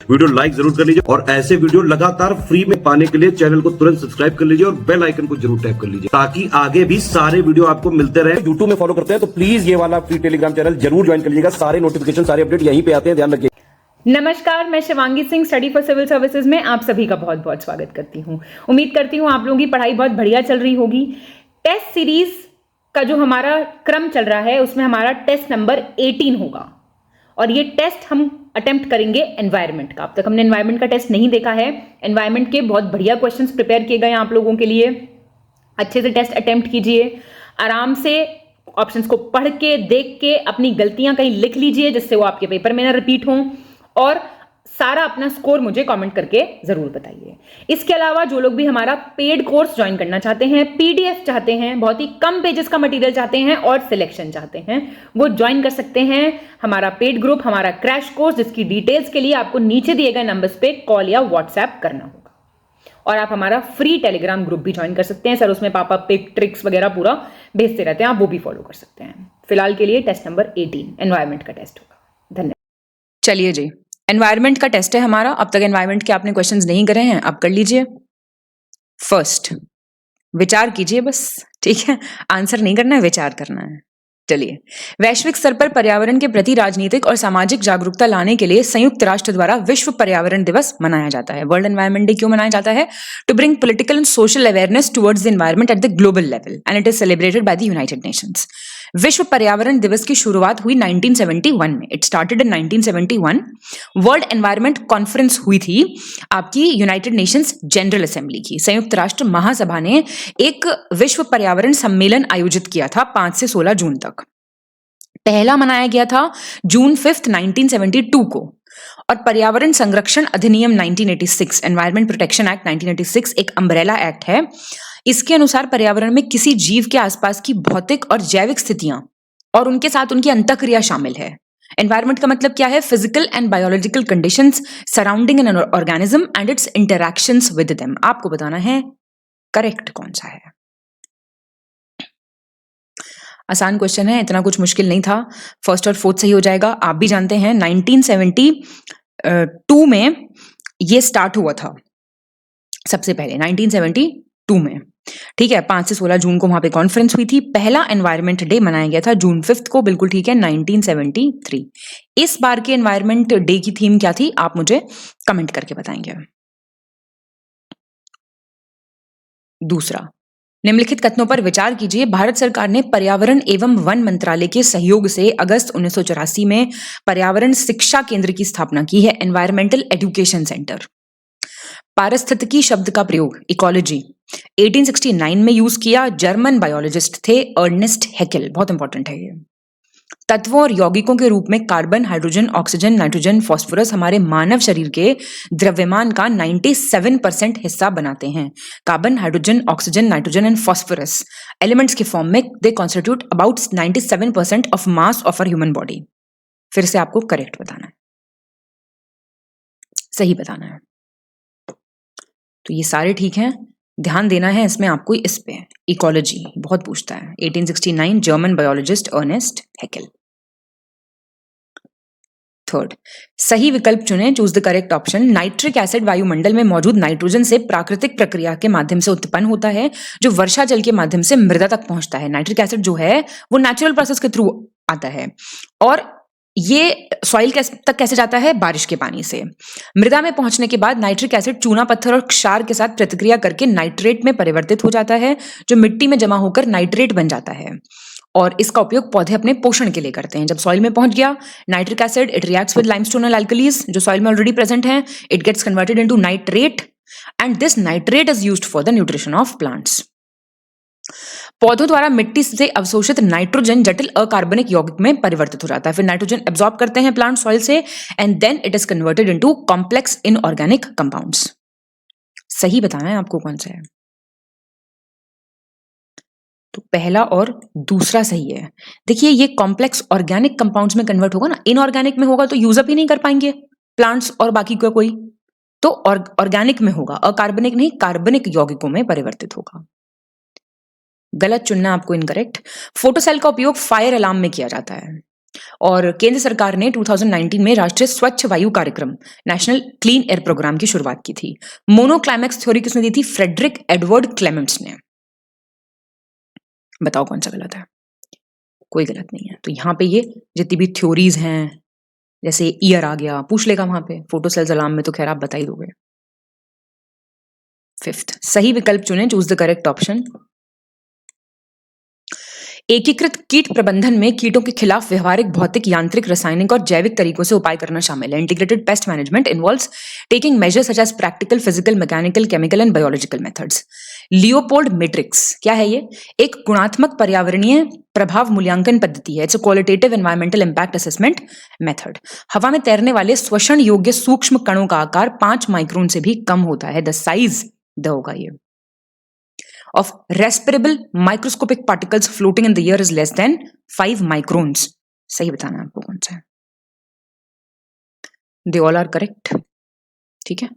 Video like जरूर कर लीजिए और ऐसे वीडियो लगातार फ्री में पाने के लिए चैनल को तुरंत सब्सक्राइब कर लीजिए और बेल आइकन को जरूर टैप कर लीजिए ताकि आगे भी सारे वीडियो आपको मिलते रहे। यूट्यूब में फॉलो करते हैं तो प्लीज ये वाला फ्री टेलीग्राम चैनल जरूर ज्वाइन कर लीजिएगा। सारे नोटिफिकेशन सारे अपडेट यहीं पे आते हैं, ध्यान रखिए। नमस्कार, मैं Shivangi Singh study for civil services में आप सभी का बहुत बहुत स्वागत करती हूं। उम्मीद करती हूं आप लोगों की पढ़ाई बहुत बढ़िया चल रही होगी। टेस्ट सीरीज का जो हमारा क्रम चल रहा है उसमें हमारा टेस्ट नंबर 18 होगा और ये टेस्ट हम अटेम्प्ट करेंगे एनवायरनमेंट का। अब तक हमने एनवायरनमेंट का टेस्ट नहीं देखा है। एनवायरनमेंट के बहुत बढ़िया क्वेश्चंस प्रिपेयर किए गए आप लोगों के लिए। अच्छे से टेस्ट अटेम्प्ट कीजिए, आराम से ऑप्शंस को पढ़ के देख के अपनी गलतियां कहीं लिख लीजिए जिससे वो आपके पेपर में ना रिपीट हों और सारा अपना स्कोर मुझे कमेंट करके जरूर बताइए। इसके अलावा जो लोग भी हमारा पेड कोर्स ज्वाइन करना चाहते हैं, पीडीएफ चाहते हैं, बहुत ही कम पेजेस का मटेरियल चाहते हैं और सिलेक्शन चाहते हैं, वो ज्वाइन कर सकते हैं हमारा पेड ग्रुप, हमारा क्रैश कोर्स, जिसकी डिटेल्स के लिए आपको नीचे दिए गए नंबर्स पे कॉल या व्हाट्सएप करना होगा। और आप हमारा फ्री टेलीग्राम ग्रुप भी ज्वाइन कर सकते हैं सर, उसमें पापा पिक ट्रिक्स वगैरह पूरा भेजते रहते हैं, आप वो भी फॉलो कर सकते हैं। फिलहाल के लिए टेस्ट नंबर 18 एनवायरनमेंट का टेस्ट होगा। धन्यवाद। चलिए जी, एनवायरनमेंट का टेस्ट है हमारा। अब तक एनवायरनमेंट के आपने क्वेश्चंस नहीं करे हैं, अब कर लीजिए। फर्स्ट, विचार कीजिए बस, ठीक है, आंसर नहीं करना है, विचार करना है। चलिए, वैश्विक स्तर पर पर्यावरण के प्रति राजनीतिक और सामाजिक जागरूकता लाने के लिए संयुक्त राष्ट्र द्वारा विश्व पर्यावरण दिवस मनाया जाता है। वर्ल्ड एनवायरनमेंट डे क्यों मनाया जाता है? To bring political and social awareness towards the environment at the global level and it is celebrated by the United Nations. विश्व पर्यावरण दिवस की शुरुआत हुई 1971 में। It started in 1971। World environment conference हुई थी आपकी यूनाइटेड नेशंस जनरल असेंबली की। संयुक्त राष्ट्र महासभा ने एक विश्व पर्यावरण सम्मेलन आयोजित किया था 5 से 16 जून तक। पहला मनाया गया था जून 5, 1972 को। और पर्यावरण संरक्षण अधिनियम 1986, एनवायरमेंट प्रोटेक्शन एक्ट 1986 एक अम्ब्रेला एक्ट है। इसके अनुसार पर्यावरण में किसी जीव के आसपास की भौतिक और जैविक स्थितियां और उनके साथ उनकी अंतःक्रिया शामिल है। एनवायरमेंट का मतलब क्या है? Physical and biological conditions surrounding an organism and it's interactions with them. आपको बताना है करेक्ट कौन सा है। आसान क्वेश्चन है, इतना कुछ मुश्किल नहीं था। फर्स्ट और फोर्थ सही हो जाएगा। आप भी जानते हैं 1972 में ये स्टार्ट हुआ था सबसे पहले, 1972 में, ठीक है। 5 से 16 जून को वहां पे कॉन्फ्रेंस हुई थी। पहला एनवायरनमेंट डे मनाया गया था जून 5 को, बिल्कुल ठीक है, 1973। इस बार के एनवायरनमेंट डे की थीम क्या थी आप मुझे कमेंट करके बताएंगे। दूसरा, निम्नलिखित कथनों पर विचार कीजिए। भारत सरकार ने पर्यावरण एवं वन मंत्रालय के सहयोग से अगस्त 1984 में पर्यावरण शिक्षा केंद्र की स्थापना की है, एनवायरमेंटल एजुकेशन सेंटर। पारिस्थितिकी शब्द का प्रयोग, इकोलॉजी, 1869 में यूज किया। जर्मन बायोलॉजिस्ट थे अर्नेस्ट हैकेल, बहुत इंपॉर्टेंट है ये। तत्वों और यौगिकों के रूप में carbon, hydrogen, oxygen, nitrogen, phosphorus हमारे मानव शरीर के द्रव्यमान का 97% हिस्सा बनाते हैं। Carbon, hydrogen, oxygen, nitrogen and phosphorus elements के फॉर्म में they constitute about 97% of mass of our human body. फिर से आपको करेक्ट बताना है, सही बताना है। तो ये सारे ठीक हैं, ध्यान देना है इसमें आपको। इस पे इकोलॉजी बहुत पूछता है। 1869 German biologist Ernst Haeckel. Third, सही विकल्प चुनें, choose the correct option. Nitric acid वायुमंडल में मौजूद नाइट्रोजन से प्राकृतिक प्रक्रिया के माध्यम से उत्पन्न होता है जो वर्षा जल के माध्यम से मृदा तक पहुंचता है। नाइट्रिक एसिड जो है वो नेचुरल प्रोसेस के थ्रू आता है और ये सॉइल तक कैसे जाता है? बारिश के पानी से। मृदा में पहुंचने के बाद नाइट्रिक एसिड चूना पत्थर और क्षार के साथ प्रतिक्रिया करके नाइट्रेट में परिवर्तित हो जाता है जो मिट्टी में जमा होकर नाइट्रेट बन जाता है और इसका उपयोग पौधे अपने पोषण के लिए करते हैं। जब सॉइल में पहुंच गया nitric acid, it reacts with limestonal alkalies जो सॉइल में ऑलरेडी प्रेजेंट हैं, it gets converted into nitrate and this nitrate is used for the nutrition of plants. पौधों द्वारा मिट्टी से अवशोषित नाइट्रोजन जटिल अकार्बनिक यौगिक में परिवर्तित हो जाता है। फिर नाइट्रोजन एब्जॉर्ब करते हैं प्लांट सॉइल से and then it is converted into complex inorganic compounds. सही बताना है आपको कौन सा है। तो पहला और दूसरा सही है। देखिए ये कॉम्प्लेक्स ऑर्गेनिक कंपाउंड्स में कन्वर्ट होगा ना, इनऑर्गेनिक में होगा तो यूज अप ही नहीं कर पाएंगे प्लांट्स और बाकी का कोई, तो ऑर्गेनिक में होगा, अकार्बनिक नहीं, कार्बनिक यौगिकों में परिवर्तित होगा। गलत चुनना आपको, इनकरेक्ट। फोटोसेल का उपयोग फायर अलार्म में किया जाता है। और केंद्र सरकार ने 2019 में राष्ट्रीय स्वच्छ वायु कार्यक्रम नेशनल क्लीन एयर प्रोग्राम की शुरुआत की थी। मोनोक्लाइमैक्स थ्योरी किसने दी थी? फ्रेडरिक एडवर्ड क्लेमेंट्स ने। बताओ कौन सा गलत है? कोई गलत नहीं है। तो यहाँ पे ये जितनी भी थ्योरीज हैं, जैसे ईयर आ गया, पूछ लेगा वहां पे। फोटोसेल्स अलार्म में तो खैर आप बता ही दोगे। फिफ्थ, सही विकल्प चुने, चूज द करेक्ट ऑप्शन। एकीकृत कीट प्रबंधन में कीटों के खिलाफ व्यवहारिक, भौतिक, यांत्रिक, रासायनिक और जैविक तरीकों से उपाय करना शामिल है। Integrated pest management involves taking measures such as practical, physical, mechanical, chemical and biological methods. Leopold matrix क्या है ये? एक गुणात्मक पर्यावरणीय प्रभाव मूल्यांकन पद्धति है। It's a qualitative environmental impact assessment method. हवा में तैरने वाले श्वसन योग्य सूक्ष्म कणों का आकार 5 माइक्रोन से भी कम होता है। द साइज द होगा ये of respirable microscopic particles floating in the air is less than 5 microns. सही बताना है आपको कौन सा है। They all are correct. ठीक है।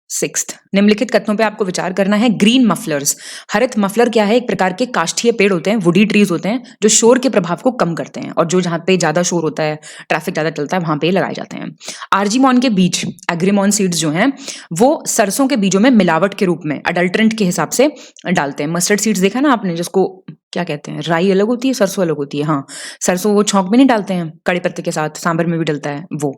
सिक्स्थ, निम्नलिखित कथनों पे आपको विचार करना है। ग्रीन मफलर्स, हरित मफलर क्या है? एक प्रकार के काष्ठीय पेड़ होते हैं, वुडी ट्रीज होते हैं, जो शोर के प्रभाव को कम करते हैं और जो जहां पे ज्यादा शोर होता है, ट्रैफिक ज्यादा चलता है, वहां पे लगाए जाते हैं। आर्जीमॉन के बीज, एग्रीमॉन सीड्स जो हैं, वो सरसों के बीजों में मिलावट के रूप में अडल्ट्रेंट के हिसाब से डालते हैं। मस्टर्ड सीड्स देखा ना आपने, जिसको क्या कहते हैं, राई अलग होती है, सरसों अलग होती है। हाँ, सरसों वो छौंक में नहीं डालते हैं, कड़ी पत्ते के साथ सांभर में भी डलता है वो।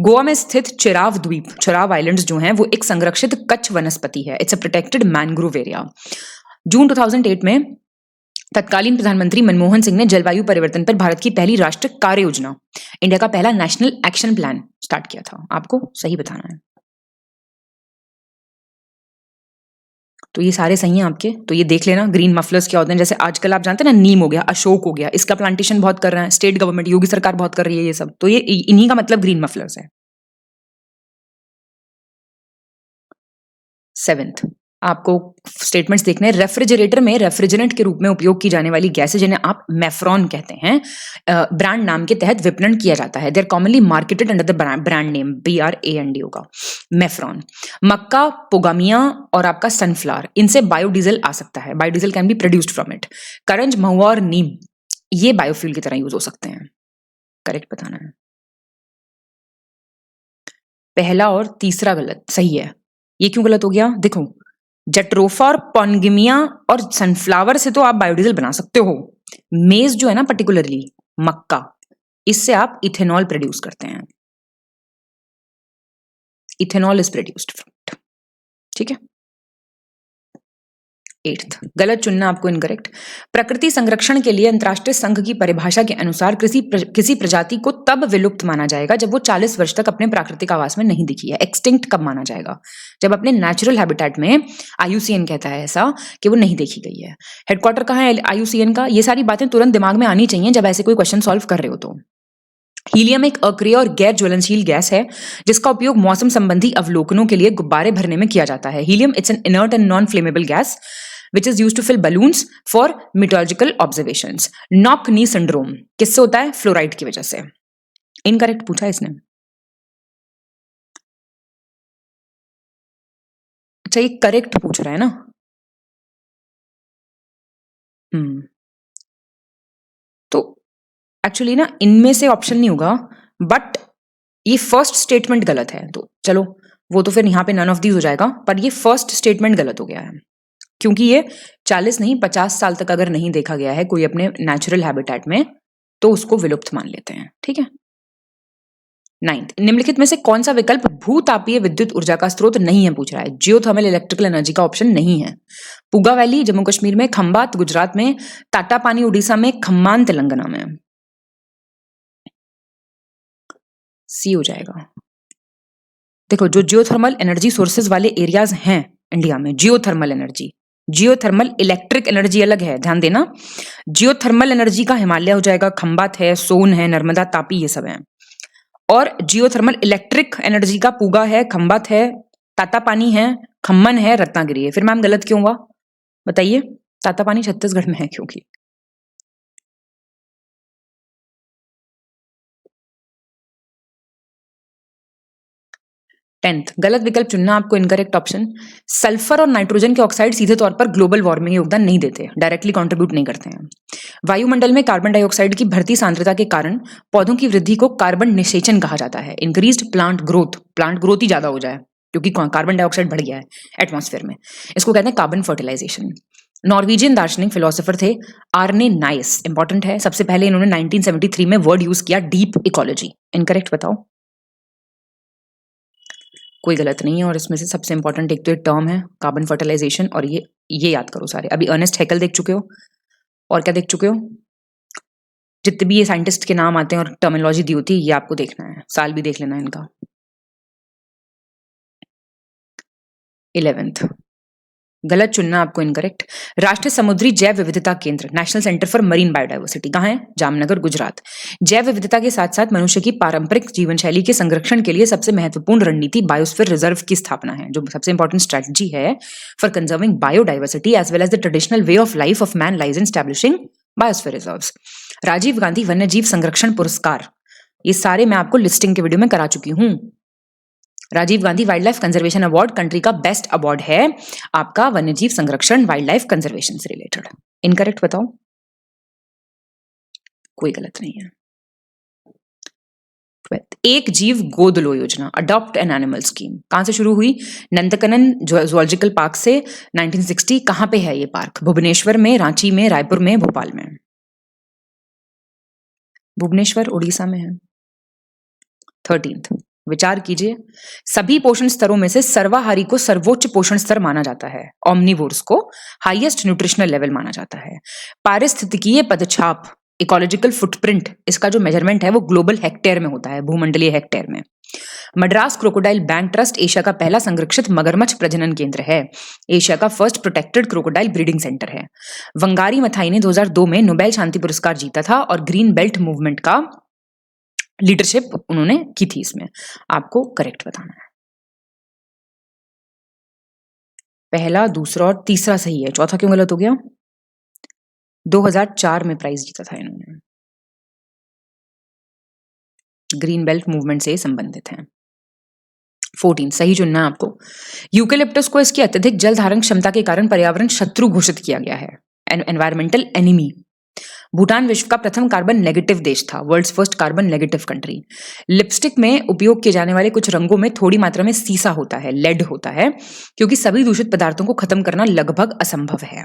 गोवा में स्थित चिराव द्वीप, चिराव आइलैंड्स जो हैं, वो एक संरक्षित कच्छ वनस्पति है। It's a protected mangrove area. जून 2008 में तत्कालीन प्रधानमंत्री मनमोहन सिंह ने जलवायु परिवर्तन पर भारत की पहली राष्ट्रीय कार्य योजना, इंडिया का पहला नेशनल एक्शन प्लान स्टार्ट किया था। आपको सही बताना है। तो ये सारे सही हैं आपके, तो ये देख लेना। ग्रीन मफलर्स क्या होते हैं? जैसे आजकल आप जानते हैं ना, नीम हो गया, अशोक हो गया, इसका प्लांटेशन बहुत कर रहे हैं स्टेट गवर्नमेंट, योगी सरकार बहुत कर रही है ये सब, तो ये इन्हीं का मतलब ग्रीन मफलर्स है। सेवेंथ, आपको स्टेटमेंट्स देखने हैं। रेफ्रिजरेटर में रेफ्रिजरेंट के रूप में उपयोग की जाने वाली गैसें, जिन्हें आप मेफ्रॉन कहते हैं, ब्रांड नाम के तहत विपणन किया जाता है। They are commonly marketed under the brand name BRAND होगा, मेफ्रॉन। मक्का, पोगामिया और आपका सनफ्लावर, इनसे बायोडीजल आ सकता है। Biodiesel can be produced from it. करंज, महुआ और नीम, ये बायोफ्यूल की तरह यूज हो सकते हैं। करेक्ट बताना है। पहला और तीसरा गलत, सही है। ये क्यों गलत हो गया? देखो, जट्रोफा और पॉन्गिमिया और सनफ्लावर से तो आप बायोडीजल बना सकते हो। मेज जो है ना, पर्टिकुलरली मक्का, इससे आप इथेनॉल प्रोड्यूस करते हैं। Ethanol is produced from it. ठीक है। एट्थ, गलत चुनना आपको, इनकरेक्ट। प्रकृति संरक्षण के लिए अंतर्राष्ट्रीय संघ की परिभाषा के अनुसार किसी प्रजाति को तब विलुप्त माना जाएगा जब वो 40 वर्ष तक अपने प्राकृतिक आवास में नहीं दिखी है। एक्सटिंक्ट कब माना जाएगा? जब अपने नेचुरल हैबिटेट में, IUCN कहता है ऐसा, कि वो नहीं देखी गई है। हेडक्वार्टर कहाँ है IUCN का? ये सारी बातें तुरंत दिमाग में आनी चाहिए जब ऐसे कोई क्वेश्चन सॉल्व कर रहे हो तो। हीलियम एक अक्रिय और गैर ज्वलनशील गैस है जिसका उपयोग मौसम संबंधी अवलोकनों के लिए गुब्बारे भरने में किया जाता है। Helium it's an inert and non flammable gas which is used to fill balloons for meteorological observations. Knock knee syndrome किससे होता है? फ्लोराइड की वजह से। इनकरेक्ट पूछा इसने। अच्छा, ये करेक्ट पूछ रहा है ना? तो एक्चुअली ना, इनमें से ऑप्शन नहीं होगा, बट ये फर्स्ट स्टेटमेंट गलत है। तो चलो, वो तो फिर यहां पे नन ऑफ दीज हो जाएगा, पर ये फर्स्ट स्टेटमेंट गलत हो गया है, क्योंकि ये 40 नहीं 50 साल तक अगर नहीं देखा गया है कोई अपने नेचुरल हैबिटेट में, तो उसको विलुप्त मान लेते हैं। ठीक है। 9th, निम्नलिखित में से कौन सा विकल्प भूतापीय विद्युत ऊर्जा का स्रोत नहीं है? पूछ रहा है। जियोथर्मल इलेक्ट्रिकल एनर्जी का ऑप्शन नहीं है। पुगा वैली जम्मू कश्मीर में, खंबात गुजरात में, ताटापानी उड़ीसा में, खम्मान तेलंगाना में। सी हो जाएगा। देखो, जो जियोथर्मल एनर्जी सोर्सेज वाले एरियाज हैं इंडिया में, geothermal energy, geothermal electric energy अलग है, ध्यान देना। जियोथर्मल एनर्जी का हिमालय हो जाएगा, खंबात है, सोन है, नर्मदा, तापी, ये सब है। और जियोथर्मल इलेक्ट्रिक एनर्जी का पुगा है, खंबात है, तातापानी है, खम्मन है, रत्नागिरी है। फिर मैम गलत क्यों हुआ बताइए? तातापानी छत्तीसगढ़ में है क्योंकि। 10th गलत विकल्प चुनना आपको इनकरेक्ट ऑप्शन। सल्फर और नाइट्रोजन के ऑक्साइड सीधे तौर पर ग्लोबल वार्मिंग में योगदान नहीं देते, डायरेक्टली कंट्रीब्यूट नहीं करते हैं। वायुमंडल में कार्बन डाइऑक्साइड की बढ़ती सांद्रता के कारण पौधों की वृद्धि को कार्बन निषेचन कहा जाता है। इंक्रीज्ड प्लांट ग्रोथ ही ज्यादा हो जाए क्योंकि कार्बन डाइऑक्साइड बढ़ गया है एटमॉस्फेयर में, इसको कहते हैं कार्बन फर्टिलाइजेशन। नॉर्वेजियन दार्शनिक फिलोसोफर थे आर्ने नाइस, इंपॉर्टेंट है, सबसे पहले इन्होंने 1973 में वर्ड यूज किया डीप इकोलॉजी। इनकरेक्ट बताओ। कोई गलत नहीं है, और इसमें से सबसे इंपॉर्टेंट एक तो एक टर्म है कार्बन फर्टिलाइजेशन, और ये याद करो सारे। अभी अर्नेस्ट हैकल देख चुके हो, और क्या देख चुके हो? जितने भी ये साइंटिस्ट के नाम आते हैं और टर्मिनोलॉजी दी होती है, ये आपको देखना है, साल भी देख लेना है इनका। 11th गलत चुनना आपको इनकरेक्ट। राष्ट्रीय समुद्री जैव विविधता केंद्र national centre for marine biodiversity कहाँ है? जामनगर, गुजरात। जैव विविधता के साथ साथ मनुष्य की पारंपरिक जीवन शैली के संरक्षण के लिए सबसे महत्वपूर्ण रणनीति बायोस्फीयर रिजर्व की स्थापना है, जो सबसे इंपॉर्टेंट स्ट्रेटजी है for conserving biodiversity as well as the traditional way of life of man lies in establishing biosphere reserves. Rajiv Gandhi वन्य जीव संरक्षण पुरस्कार, ये सारे मैं आपको लिस्टिंग के वीडियो में करा चुकी हूं। Rajiv Gandhi wild life conservation award country का बेस्ट अवार्ड है आपका वन्यजीव संरक्षण वाइल्ड लाइफ कंजर्वेशन से रिलेटेड। इनकरेक्ट बताओ। कोई गलत नहीं है। एक जीव गोद लो योजना, अडॉप्ट एन एनिमल स्कीम, कहां से शुरू हुई? नंदनकनन जूलॉजिकल पार्क से 1960। कहां पे है ये पार्क? भुवनेश्वर में, रांची में, रायपुर में, भोपाल में। भुवनेश्वर उड़ीसा में है। 13th विचार कीजिए, सभी पोषण स्तरों में से सर्वाहारी को सर्वोच्च पोषण स्तर माना जाता है, ऑमनिवोर्स को हाईएस्ट न्यूट्रिशनल लेवल माना जाता है। पारिस्थितिकीय पदछाप, इकोलॉजिकल फुटप्रिंट, इसका जो मेजरमेंट है वो ग्लोबल हेक्टेयर में होता है, भूमंडलीय हेक्टेयर में। Madras crocodile bank trust Asia का पहला संरक्षित मगरमच्छ प्रजनन केंद्र है, एशिया का first protected crocodile breeding centre है। वंगारी मथाई ने 2002 में नोबेल शांति पुरस्कार जीता था और ग्रीन बेल्ट मूवमेंट का लीडरशिप उन्होंने की थी। इसमें आपको करेक्ट बताना है। पहला, दूसरा और तीसरा सही है, चौथा क्यों गलत हो गया? 2004 में प्राइज जीता था इन्होंने, ग्रीन बेल्ट मूवमेंट से संबंधित है। 14 सही चुनना है आपको। यूकेलिप्टस को इसकी अत्यधिक जल धारण क्षमता के कारण पर्यावरण शत्रु घोषित किया गया है, एनवायरमेंटल एनिमी। भूटान विश्व का प्रथम कार्बन नेगेटिव देश था, world's first carbon negative country. Lipstick में उपयोग किए जाने वाले कुछ रंगों में थोड़ी मात्रा में सीसा होता है, लेड होता है, क्योंकि सभी दूषित पदार्थों को खत्म करना लगभग असंभव है।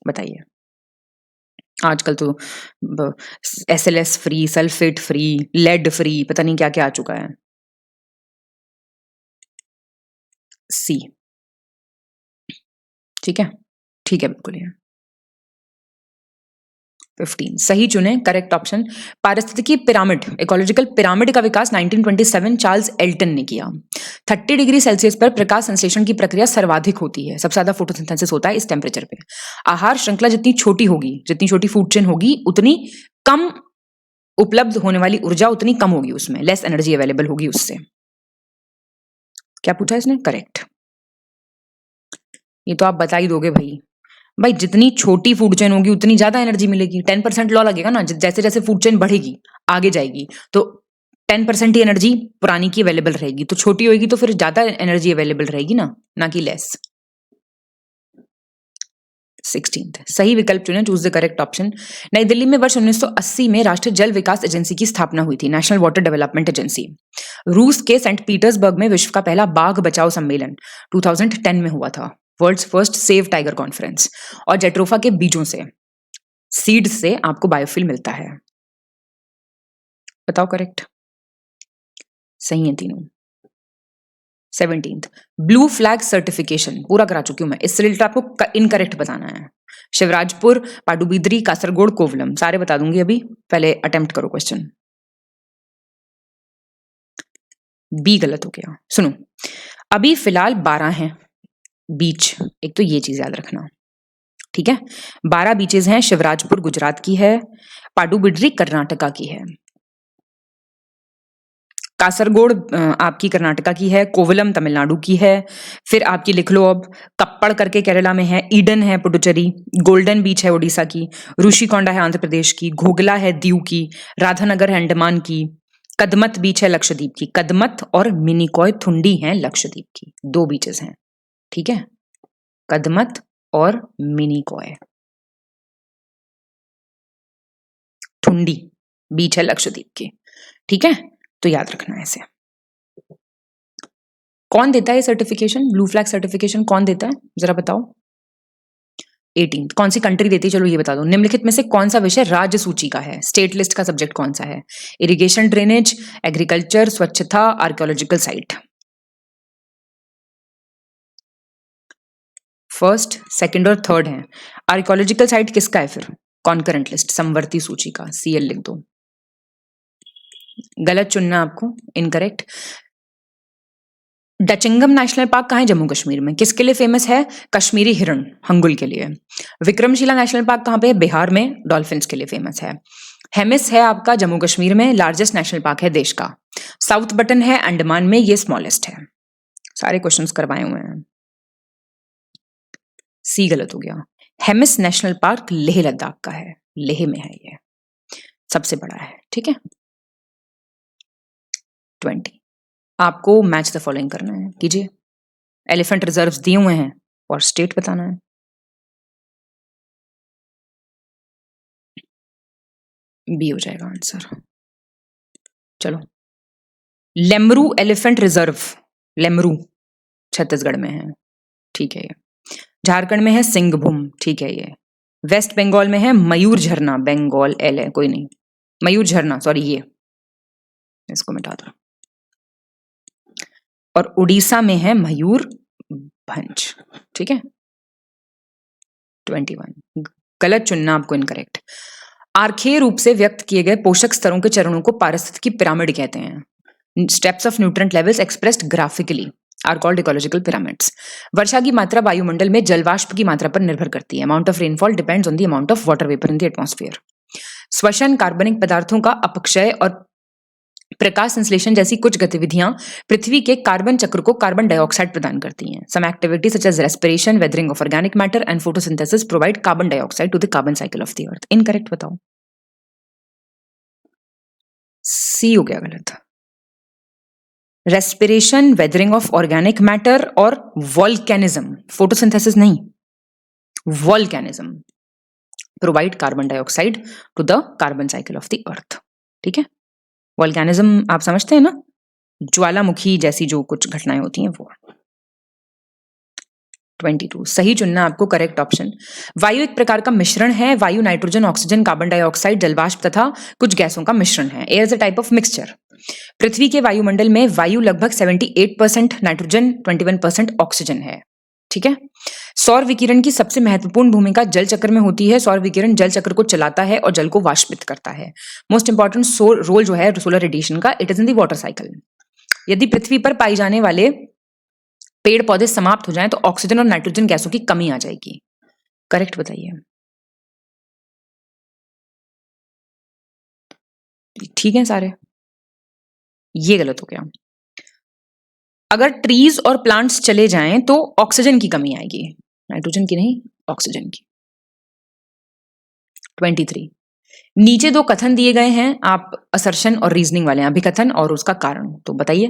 बताइए, आजकल तो SLS free, sulphate free, lead free, पता नहीं क्या क्या आ चुका है। सी ठीक है, ठीक है, बिल्कुल है। 15 सही चुने करेक्ट ऑप्शन। पारिस्थितिकी पिरामिड, इकोलॉजिकल पिरामिड का विकास 1927 चार्ल्स एल्टन ने किया। 30 डिग्री सेल्सियस पर प्रकाश संश्लेषण की प्रक्रिया सर्वाधिक होती है, सबसे ज्यादा फोटोसिंथेसिस होता है इस टेम्परेचर पे। आहार श्रृंखला जितनी छोटी होगी, जितनी छोटी फूड चेन होगी, उतनी कम उपलब्ध होने वाली ऊर्जा उतनी कम होगी, उसमें लेस एनर्जी अवेलेबल होगी उससे। क्या पूछा इसने? करेक्ट। ये तो आप बता ही दोगे भाई जितनी छोटी फूड चेन होगी उतनी ज्यादा एनर्जी मिलेगी। 10% लॉ लगेगा ना, जैसे जैसे फूड चेन बढ़ेगी आगे जाएगी तो 10% ही एनर्जी पुरानी की अवेलेबल रहेगी, तो छोटी होगी तो फिर ज्यादा एनर्जी अवेलेबल रहेगी ना कि लेस। 16 सही विकल्प चुने, चूज द करेक्ट ऑप्शन। नई दिल्ली में वर्ष 1980 में राष्ट्रीय जल विकास एजेंसी की स्थापना हुई थी, नेशनल वाटर डेवलपमेंट एजेंसी। रूस के सेंट पीटर्सबर्ग में विश्व का पहला बाघ बचाओ सम्मेलन 2010 में हुआ था, world's first save tiger conference. और जेट्रोफा के बीजों से, सीड्स से आपको बायोफ्यूल मिलता है। बताओ करेक्ट। सही है तीनों। 17 ब्लू फ्लैग सर्टिफिकेशन पूरा करा चुकी हूं मैं, इससे रिलेटेड आपको इनकरेक्ट बताना है। शिवराजपुर, पाडुबिद्री, कासरगोड, कोवलम, सारे बता दूंगी अभी, पहले अटेम्प्ट करो क्वेश्चन। बी गलत हो गया। सुनो, अभी फिलहाल 12 हैं बीच, एक तो ये चीज याद रखना, ठीक है। 12 बीचेस हैं, शिवराजपुर गुजरात की है, पाडुबिद्री कर्नाटका की है, कासरगोड आपकी कर्नाटका की है, कोवलम तमिलनाडु की है। फिर आपकी लिख लो अब, कप्पड़ करके केरला में है, ईडन है पुडुचेरी, गोल्डन बीच है ओडिशा की, ऋषिकोंडा है आंध्र प्रदेश की, घोगला है दीव की, राधानगर है अंडमान की, कदमत बीच है लक्षद्वीप की, कदमत और मिनिकॉय थुंडी हैं लक्षद्वीप की, 2 बीचेस हैं, ठीक है, कदमत और मिनिकॉय थुंडी बीच है लक्षद्वीप की, ठीक है, तो याद रखना है इसे। कौन देता है सर्टिफिकेशन, ब्लू फ्लैग सर्टिफिकेशन कौन देता है, जरा बताओ। 18 कौन सी कंट्री देती है, चलो ये बता दो। निम्नलिखित में से कौन सा विषय राज्य सूची का है, स्टेट लिस्ट का सब्जेक्ट कौन सा है, इरिगेशन, ड्रेनेज, एग्रीकल्चर, स्वच्छता, आर्कियोलॉजिकल साइट। फर्स्ट, सेकंड और थर्ड है। आर्कियोलॉजिकल साइट किसका है फिर, कॉन्करेंट लिस्ट, समवर्ती सूची का, सीएल लिख दो। गलत चुनना आपको, इनकरेक्ट। डचिंगम नेशनल पार्क कहाँ है, जम्मू कश्मीर में, किसके लिए फेमस है, कश्मीरी हिरण, हंगुल के लिए। विक्रमशिला नेशनल पार्क कहाँ पे है, बिहार में, डॉल्फिन्स के लिए फेमस है। हेमिस है आपका जम्मू कश्मीर में, लार्जेस्ट नेशनल पार्क है देश का। साउथ बटन है अंडमान में, ये स्मॉलेस्ट है। सारे क्वेश्चंस करवाए हुए हैं। सी गलत हो गया। हेमिस नेशनल पार्क लेह लद्दाख का है, लेह में है, ये सबसे बड़ा है, ठीक है। 20 आपको मैच द फॉलोइंग करना है, कीजिए। एलिफेंट रिजर्व्स दिए हुए हैं और स्टेट बताना है। बी हो जाएगा आंसर। चलो, लेमरू एलिफेंट रिजर्व, लेमरू छत्तीसगढ़ में है, ठीक है। ये झारखंड में है सिंहभूम, ठीक है। ये वेस्ट बंगाल में है मयूर झरना, बंगाल एल है, कोई नहीं, मयूर झरना, सॉरी, ये इसको मिटा दो। और उड़ीसा में है मयूर भंज, ठीक है। 21 गलत चुनना आपको, इनकरेक्ट। आर्खेय रूप से व्यक्त किए गए पोषक स्तरों के चरणों को पारिस्थितिकी पिरामिड कहते हैं। Steps of nutrient levels expressed graphically are called ecological pyramids. वर्षा की मात्रा वायुमंडल में जलवाष्प की मात्रा पर निर्भर करती है। Amount of rainfall depends on the amount of water vapour in the atmosphere. श्वसन, कार्बनिक पदार्थों का अपक्षय और प्रकाश संश्लेषण जैसी कुछ गतिविधियां पृथ्वी के कार्बन चक्र को कार्बन डाइऑक्साइड प्रदान करती हैं। Some activities such as respiration, weathering of organic matter and photosynthesis provide carbon dioxide to the carbon cycle of the earth. Incorrect बताओ। सी हो गया गलत। Respiration, weathering of organic matter और वॉल्केनिज्म, फोटोसिंथेसिस नहीं, volcanism provide carbon dioxide to the carbon cycle of the earth, ठीक है। Volcanism आप समझते हैं ना, ज्वालामुखी जैसी जो कुछ घटनाएं होती हैं वो। 22 सही चुनना आपको, करेक्ट ऑप्शन। वायु एक प्रकार का मिश्रण है। वायु नाइट्रोजन, ऑक्सीजन, कार्बन डाइऑक्साइड, जलवाष्प तथा कुछ गैसों का मिश्रण है। Air is a type of mixture. पृथ्वी के वायुमंडल में वायु लगभग 78% नाइट्रोजन, 21% ऑक्सीजन है, ठीक है। सौर विकिरण की सबसे महत्वपूर्ण भूमिका जल चक्र में होती है। सौर विकिरण जल चक्र को चलाता है और जल को वाष्पित करता है। मोस्ट इंपॉर्टेंट रोल जो है सोलर रेडिएशन का, it is in the water cycle. यदि पृथ्वी पर पाई जाने वाले पेड़ पौधे समाप्त हो जाएं तो ऑक्सीजन और नाइट्रोजन गैसों की कमी आ जाएगी। करेक्ट बताइए, ठीक है सारे। ये गलत हो गया। अगर ट्रीज और प्लांट्स चले जाएं तो ऑक्सीजन की कमी आएगी, नाइट्रोजन की नहीं, ऑक्सीजन की। 23 नीचे दो कथन दिए गए हैं, आप असर्शन और रीजनिंग वाले हैं, अभिकथन और उसका कारण, तो बताइए।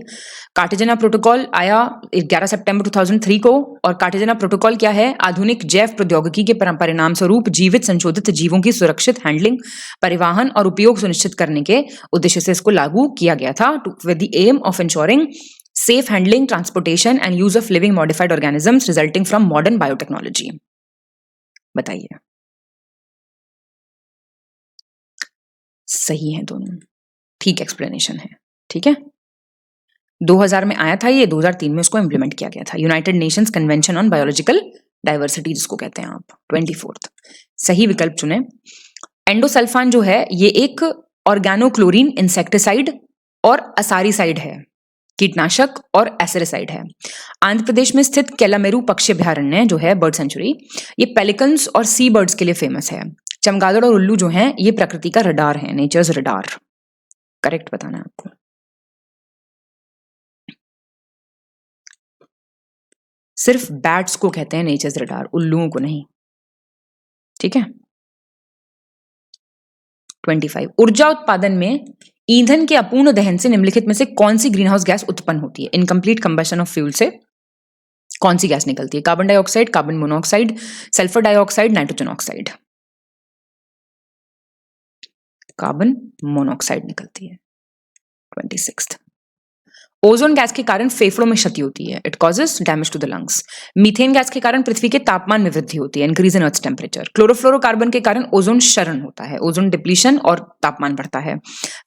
कार्टेजना प्रोटोकॉल आया 11 सितंबर 2003 को, और कार्टेजना प्रोटोकॉल क्या है, आधुनिक जैव प्रौद्योगिकी के परिणाम स्वरूप जीवित संशोधित जीवों की सुरक्षित हैंडलिंग, परिवहन और उपयोग सुनिश्चित करने के उद्देश्य से इसको लागू किया गया था, with the aim of ensuring safe handling, transportation and use of living modified organisms resulting from modern biotechnology। बताइए। सही है दोनों, ठीक एक्सप्लेनेशन है, ठीक है। 2000 में आया था ये, 2003 में इसको इंप्लीमेंट किया गया था। United Nations convention on biological diversity जिसको कहते हैं आप। 24 सही विकल्प चुने। एंडोसल्फान जो है ये एक ऑर्गेनोक्लोरीन इंसेक्टिसाइड और असारिसाइड है, कीटनाशक और एसिडिसाइड है। आंध्र प्रदेश में स्थित केलामेरू पक्षी अभयारण्य जो है, बर्ड सेंचुरी, ये पेलिकन्स और सी बर्ड्स के लिए फेमस है। चमगादड़ और उल्लू जो हैं ये प्रकृति का रडार है, नेचर्स रडार। करेक्ट बताना है आपको। सिर्फ बैट्स को कहते हैं नेचर्स रडार, उल्लुओं को नहीं, ठीक है। 25 ऊर्जा उत्पादन में ईंधन के अपूर्ण दहन से निम्नलिखित में से कौन सी ग्रीन हाउस गैस उत्पन्न होती है? इनकम्प्लीट कंबशन ऑफ फ्यूल से कौन सी गैस निकलती है? Carbon dioxide, carbon monoxide, sulphur dioxide, nitrogen oxide. Carbon monoxide निकलती है। 26 ओजोन गैस के कारण फेफड़ों में क्षति होती है। It causes damage to the lungs. Methane gas के कारण पृथ्वी के तापमान में वृद्धि होती है, increase in earth temperature. Chlorofluorocarbon के कारण ओजोन क्षरण होता है, ओजोन डिप्लीशन और तापमान बढ़ता है।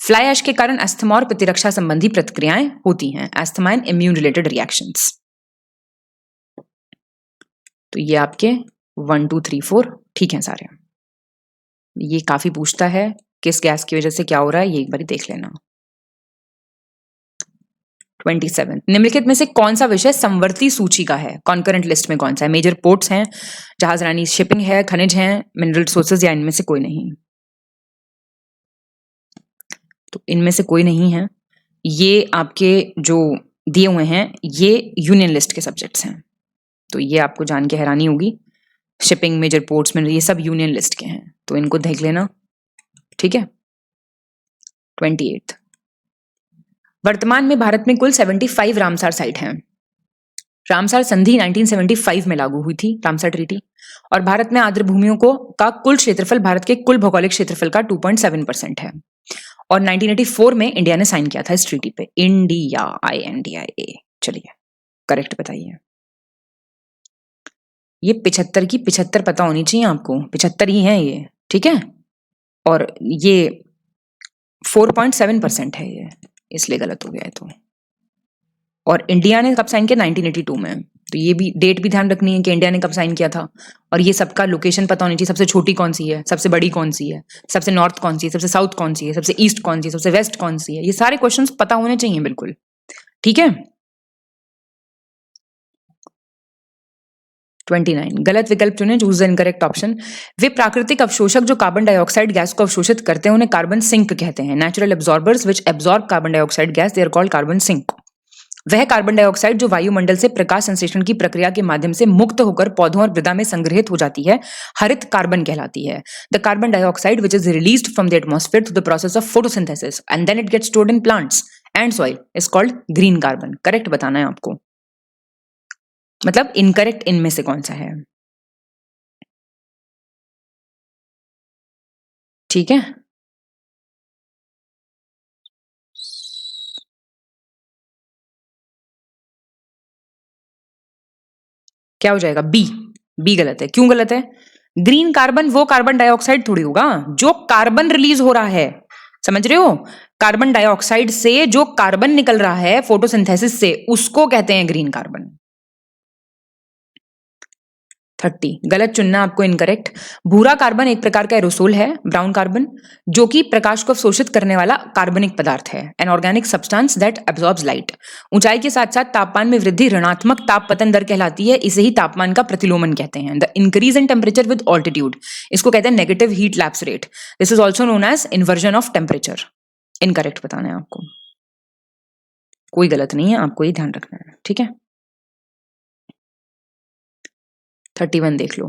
फ्लाई ऐश के कारण अस्थमा और प्रतिरक्षा संबंधी प्रतिक्रियाएं होती हैं, asthma and immune related reactions. तो ये आपके 1 2 3 4 ठीक है सारे। ये काफी पूछता है किस गैस की वजह से क्या हो रहा है, ये एक बार देख लेना। 27 निम्नलिखित में से कौन सा विषय समवर्ती सूची का है? कॉन्करेंट लिस्ट में कौन सा है? मेजर पोर्ट्स हैं, जहाजरानी शिपिंग है, खनिज हैं, मिनरल रिसोर्सेज, या इनमें से कोई नहीं? तो इनमें से कोई नहीं है। ये आपके जो दिए हुए हैं ये यूनियन लिस्ट के सब्जेक्ट्स हैं, तो ये आपको जान के हैरानी होगी। शिपिंग, मेजर पोर्ट्स में ये सब यूनियन लिस्ट के हैं, तो इनको देख लेना, ठीक है। 28 वर्तमान में भारत में कुल 75 रामसार साइट हैं। रामसार संधि 1975 में लागू हुई थी, रामसार ट्रीटी, और भारत में आर्द्र भूमियों का कुल क्षेत्रफल भारत के कुल भौगोलिक क्षेत्रफल का 2.7% है। और 1984 में इंडिया ने साइन किया था इस ट्रीटी पे। India, INDIA। चलिए करेक्ट बताइए। ये 75 की 75 पता होनी चाहिए आपको, 75 ही है ये, ठीक है। और ये 4.7% है ये, इसलिए गलत हो गया है तो। और इंडिया ने कब साइन किया? 1982 में। तो ये भी डेट भी ध्यान रखनी है कि इंडिया ने कब साइन किया था। और ये सबका लोकेशन पता होनी चाहिए, सबसे छोटी कौन सी है, सबसे बड़ी कौन सी है, सबसे नॉर्थ कौन सी है, सबसे साउथ कौन सी है, सबसे ईस्ट कौन सी है, सबसे वेस्ट कौन सी है। ये सारे क्वेश्चंस पता होने चाहिए बिल्कुल, ठीक है। 29 गलत विकल्प चुने, चूज द इनकरेक्ट ऑप्शन। वे प्राकृतिक अवशोषक जो कार्बन डाइऑक्साइड गैस को अवशोषित करते हैं उन्हें कार्बन सिंक कहते हैं। Natural absorbers which absorb carbon dioxide gas they are called carbon sink. वह कार्बन डाइऑक्साइड जो वायुमंडल से प्रकाश संश्लेषण की प्रक्रिया के माध्यम से मुक्त होकर पौधों और मृदा में संग्रहित हो जाती है, हरित कार्बन कहलाती है। The carbon dioxide which is released from the atmosphere through the process of photosynthesis and then it gets stored in plants and soil is called green carbon. Correct बताना है आपको, मतलब इनकरेक्ट इनमें से कौन सा है, ठीक है। क्या हो जाएगा? बी गलत है। क्यों गलत है? ग्रीन कार्बन वो कार्बन डाइऑक्साइड थोड़ी होगा जो कार्बन रिलीज हो रहा है, समझ रहे हो? कार्बन डाइऑक्साइड से जो कार्बन निकल रहा है फोटोसिंथेसिस से, उसको कहते हैं ग्रीन कार्बन। 30 गलत चुनना आपको, इनकरेक्ट। भूरा कार्बन एक प्रकार का एरोसोल है, ब्राउन कार्बन, जो कि प्रकाश को अवशोषित करने वाला कार्बनिक पदार्थ है। An organic substance that absorbs light. ऊंचाई के साथ साथ तापमान में वृद्धि ऋणात्मक ताप पतन दर कहलाती है, इसे ही तापमान का प्रतिलोमन कहते हैं। The increase in temperature with altitude, इसको कहते हैं negative heat lapse rate. This is also known as inversion of temperature. Incorrect बताना है आपको, कोई गलत नहीं है, आपको ये ध्यान रखना है, ठीक है। 31 देख लो।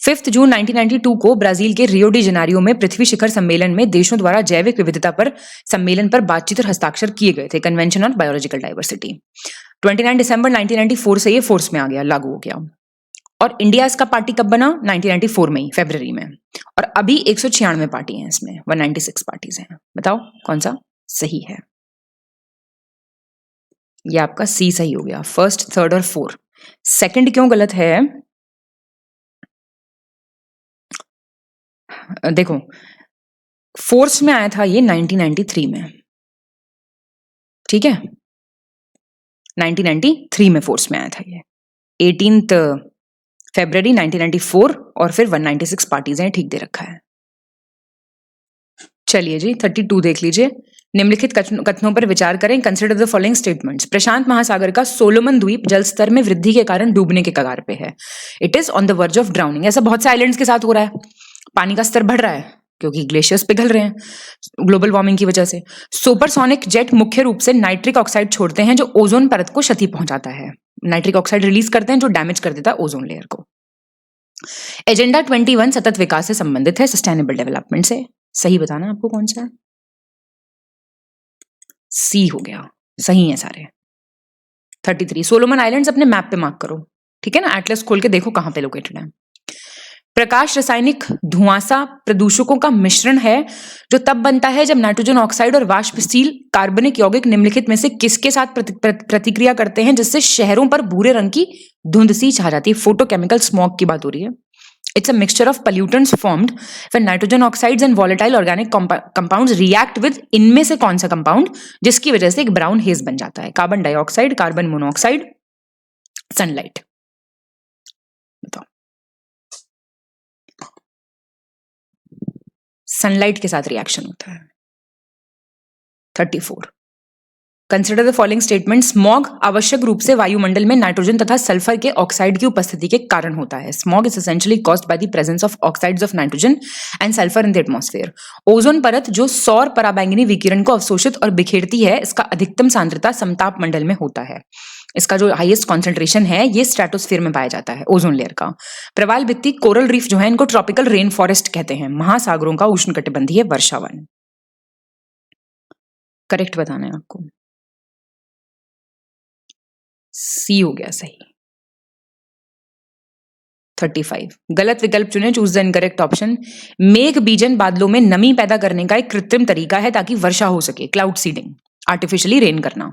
5 जून 1992 को ब्राजील के रियो डी जेनेरियो में पृथ्वी शिखर सम्मेलन में देशों द्वारा जैविक विविधता पर सम्मेलन पर बातचीत और हस्ताक्षर किए गए थे, कन्वेंशन ऑन बायोलॉजिकल डाइवर्सिटी। 29 दिसंबर 1994 से ये फोर्स में आ गया, लागू हो गया। और इंडिया इसका पार्टी कब बना? 1994 में ही, फरवरी में। और अभी 196 पार्टी हैं इसमें, 196 पार्टीज हैं। बताओ कौन सा सही है? ये आपका सी सही हो गया, फर्स्ट, थर्ड और फोर्थ। सेकंड क्यों गलत है? देखो, फोर्स में आया था ये 1993 में, ठीक है। 1993 में फोर्स में आया था ये, 18 फरवरी 1994, और फिर 196 पार्टीज हैं, ठीक दे रखा है। चलिए जी 32 देख लीजिए। निम्नलिखित कथनों पर विचार करें। Consider the following statements. प्रशांत महासागर का सोलोमन द्वीप जल स्तर में वृद्धि के कारण डूबने के कगार पे है। It is on the verge of drowning. ऐसा बहुत से आइलैंड्स के साथ हो रहा है, पानी का स्तर बढ़ रहा है क्योंकि ग्लेशियर्स पिघल रहे हैं ग्लोबल वार्मिंग की वजह से। सुपरसोनिक जेट मुख्य रूप से नाइट्रिक ऑक्साइड छोड़ते हैं जो ओजोन परत को क्षति पहुंचाता है। नाइट्रिक ऑक्साइड रिलीज करते हैं जो डैमेज कर देता है ओजोन लेयर को। एजेंडा 21 सतत विकास से संबंधित है, सस्टेनेबल डेवलपमेंट से। सही बताना आपको कौन सा है। सी हो गया, सही है सारे। 33 सोलोमन आइलैंड्स अपने मैप पे मार्क करो, ठीक है ना, एटलस खोल के देखो कहां पे लोकेटेड है। प्रकाश रासायनिक धुआंसा प्रदूषकों का मिश्रण है जो तब बनता है जब नाइट्रोजन ऑक्साइड और वाष्पशील कार्बनिक यौगिक निम्नलिखित में से किसके साथ प्रतिक्रिया करते हैं जिससे शहरों पर भूरे रंग की धुंध सी छा जाती है। फोटोकेमिकल स्मॉग की बात हो रही है। It's a mixture of pollutants formed when nitrogen oxides and volatile organic compounds react with इनमें से कौन सा कंपाउंड जिसकी वजह से एक ब्राउन हेज बन जाता है। Carbon dioxide, carbon monoxide, sunlight. बताओ सनलाइट के साथ रिएक्शन होता है। 34 consider the following statement. Smog आवश्यक रूप से वायुमंडल में नाइट्रोजन तथा सल्फर के ऑक्साइड की उपस्थिति के कारण होता है। Smog is essentially caused by the presence of oxides of nitrogen and sulphur in the atmosphere. Ozone परत जो सौर पराबैंगनी विकिरण को अवशोषित और बिखेरती है, इसका अधिकतम सांद्रता समताप मंडल में होता है। इसका जो हाईएस्ट कॉन्सेंट्रेशन है ये स्ट्रेटोस्फीयर में पाया जाता है, ओजोन लेयर का। प्रवाल भित्ति कोरल रीफ जो है इनको ट्रॉपिकल रेन फॉरेस्ट कहते हैं। महासागरों का उष्णकटिबंधीय वर्षावन। करेक्ट बताना है आपको। सी हो गया सही। 35 गलत विकल्प चुने, चूज द इनकरेक्ट ऑप्शन। मेघ बीजन बादलों में नमी पैदा करने का एक कृत्रिम तरीका है ताकि वर्षा हो सके, क्लाउड सीडिंग, आर्टिफिशियली रेन करना।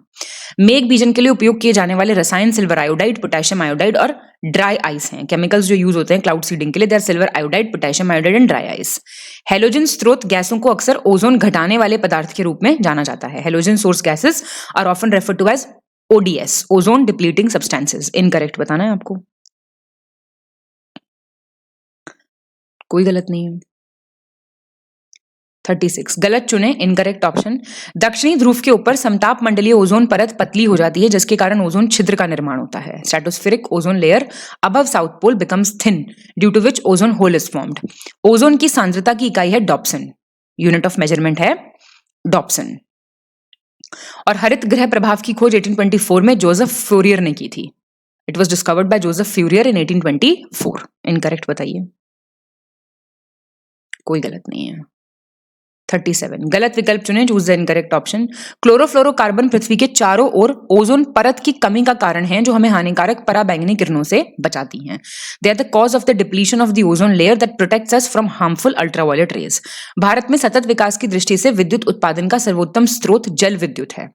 मेघ बीजन के लिए उपयोग किए जाने वाले रसायन सिल्वर आयोडाइड, पोटेशियम आयोडाइड और ड्राई आइस हैं। केमिकल्स जो यूज होते हैं क्लाउड सीडिंग के लिए, there silver iodide, potassium iodide and dry ice. Halogen स्रोत गैसों को अक्सर ओजोन घटाने वाले पदार्थ के रूप में जाना जाता है। Halogen source gases are often referred to as ODS, ozone depleting substances. Incorrect बताना है आपको। कोई गलत नहीं है। 36 गलत चुने, इनकरेक्ट ऑप्शन। दक्षिणी ध्रुव के ऊपर समताप मंडलीय ओजोन परत पतली हो जाती है जिसके कारण ओजोन छिद्र का निर्माण होता है। Stratospheric ozone layer above south pole becomes thin due to which ozone hole is formed. Ozone की सांद्रता की इकाई है डॉप्सन, यूनिट ऑफ मेजरमेंट है डॉप्सन। और हरित ग्रह प्रभाव की खोज 1824 में जोसेफ फ्यूरियर ने की थी। It was discovered by Joseph Fourier in 1824। Incorrect बताइए। कोई गलत नहीं है। 37 गलत विकल्प चुने, choose the incorrect option. Chlorofluorocarbon पृथ्वी के चारों ओर ओजोन परत की कमी का कारण है जो हमें हानिकारक पराबैंगनी किरणों से बचाती हैं। They are the cause of the depletion of the ozone layer that protects us from harmful ultraviolet rays. Bharat में सतत विकास की दृष्टि से विद्युत उत्पादन का सर्वोत्तम स्रोत जल विद्युत है।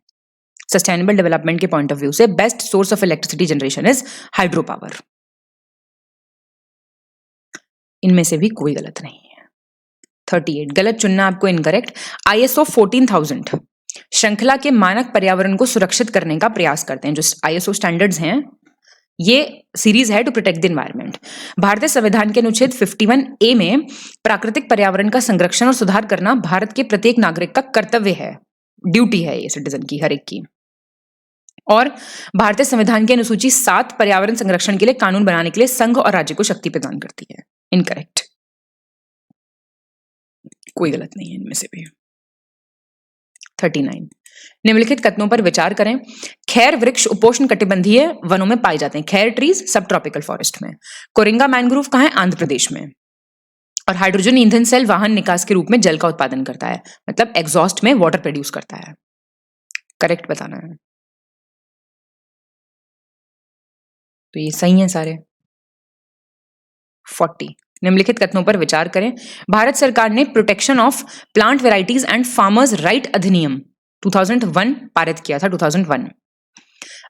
सस्टेनेबल डेवलपमेंट के पॉइंट ऑफ व्यू से best source of electricity generation is hydro power. इनमें से भी कोई गलत नहीं है। 38 गलत चुनना आपको इनकरेक्ट। ISO 14000 श्रृंखला के मानक पर्यावरण को सुरक्षित करने का प्रयास करते हैं। जो ISO स्टैंडर्ड्स हैं ये सीरीज है टू प्रोटेक्ट द एनवायरनमेंट। भारतीय संविधान के अनुच्छेद 51A में प्राकृतिक पर्यावरण का संरक्षण और सुधार करना भारत के प्रत्येक नागरिक का कर्तव्य है, ड्यूटी है ये सिटीजन की, हर एक की। और भारतीय संविधान की अनुसूची 7 पर्यावरण संरक्षण के लिए कानून बनाने के लिए संघ और राज्य को शक्ति प्रदान करती है। इनकरेक्ट। कोई गलत नहीं है इनमें से भी। 39 निम्नलिखित कथनों पर विचार करें। खैर वृक्ष उपोष्ण कटिबंधीय वनों में पाए जाते हैं, खैर ट्रीज सब ट्रॉपिकल फॉरेस्ट में। कोरिंगा मैंग्रोव कहाँ है? आंध्र प्रदेश में। और हाइड्रोजन ईंधन सेल वाहन निकास के रूप में जल का उत्पादन करता है, मतलब एग्जॉस्ट में वाटर प्रोड्यूस करता है। करेक्ट बताना है। तो ये सही है सारे। 40 निम्नलिखित कथनों पर विचार करें। भारत सरकार ने protection of plant varieties and farmers right अधिनियम 2001 पारित किया था। 2001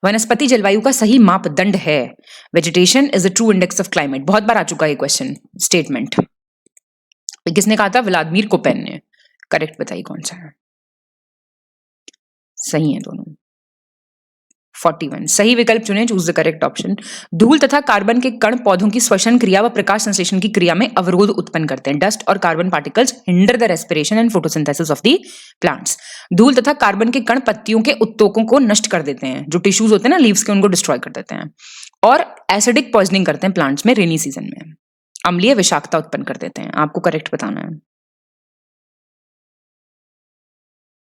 वनस्पति जलवायु का सही मापदंड है। Vegetation is the true index of climate. बहुत बार आ चुका है क्वेश्चन स्टेटमेंट। किसने कहा था? व्लादिमीर कोपेन ने। करेक्ट बताइए कौन सा है। सही है दोनों। 41 सही विकल्प चुने, चूज द करेक्ट ऑप्शन। धूल तथा कार्बन के कण पौधों की श्वसन क्रिया व प्रकाश संश्लेषण की क्रिया में अवरोध उत्पन्न करते हैं। डस्ट और carbon particles hinder the respiration and photosynthesis of the plants. धूल तथा कार्बन के कण पत्तियों के उत्तकों को नष्ट कर देते हैं, जो टिश्यूज होते हैं ना लीव्स के, उनको डिस्ट्रॉय कर देते हैं। और एसिडिक पॉइजनिंग करते हैं प्लांट्स में रेनी सीजन में, अम्लीय विषाक्तता उत्पन्न कर देते हैं। आपको करेक्ट बताना है।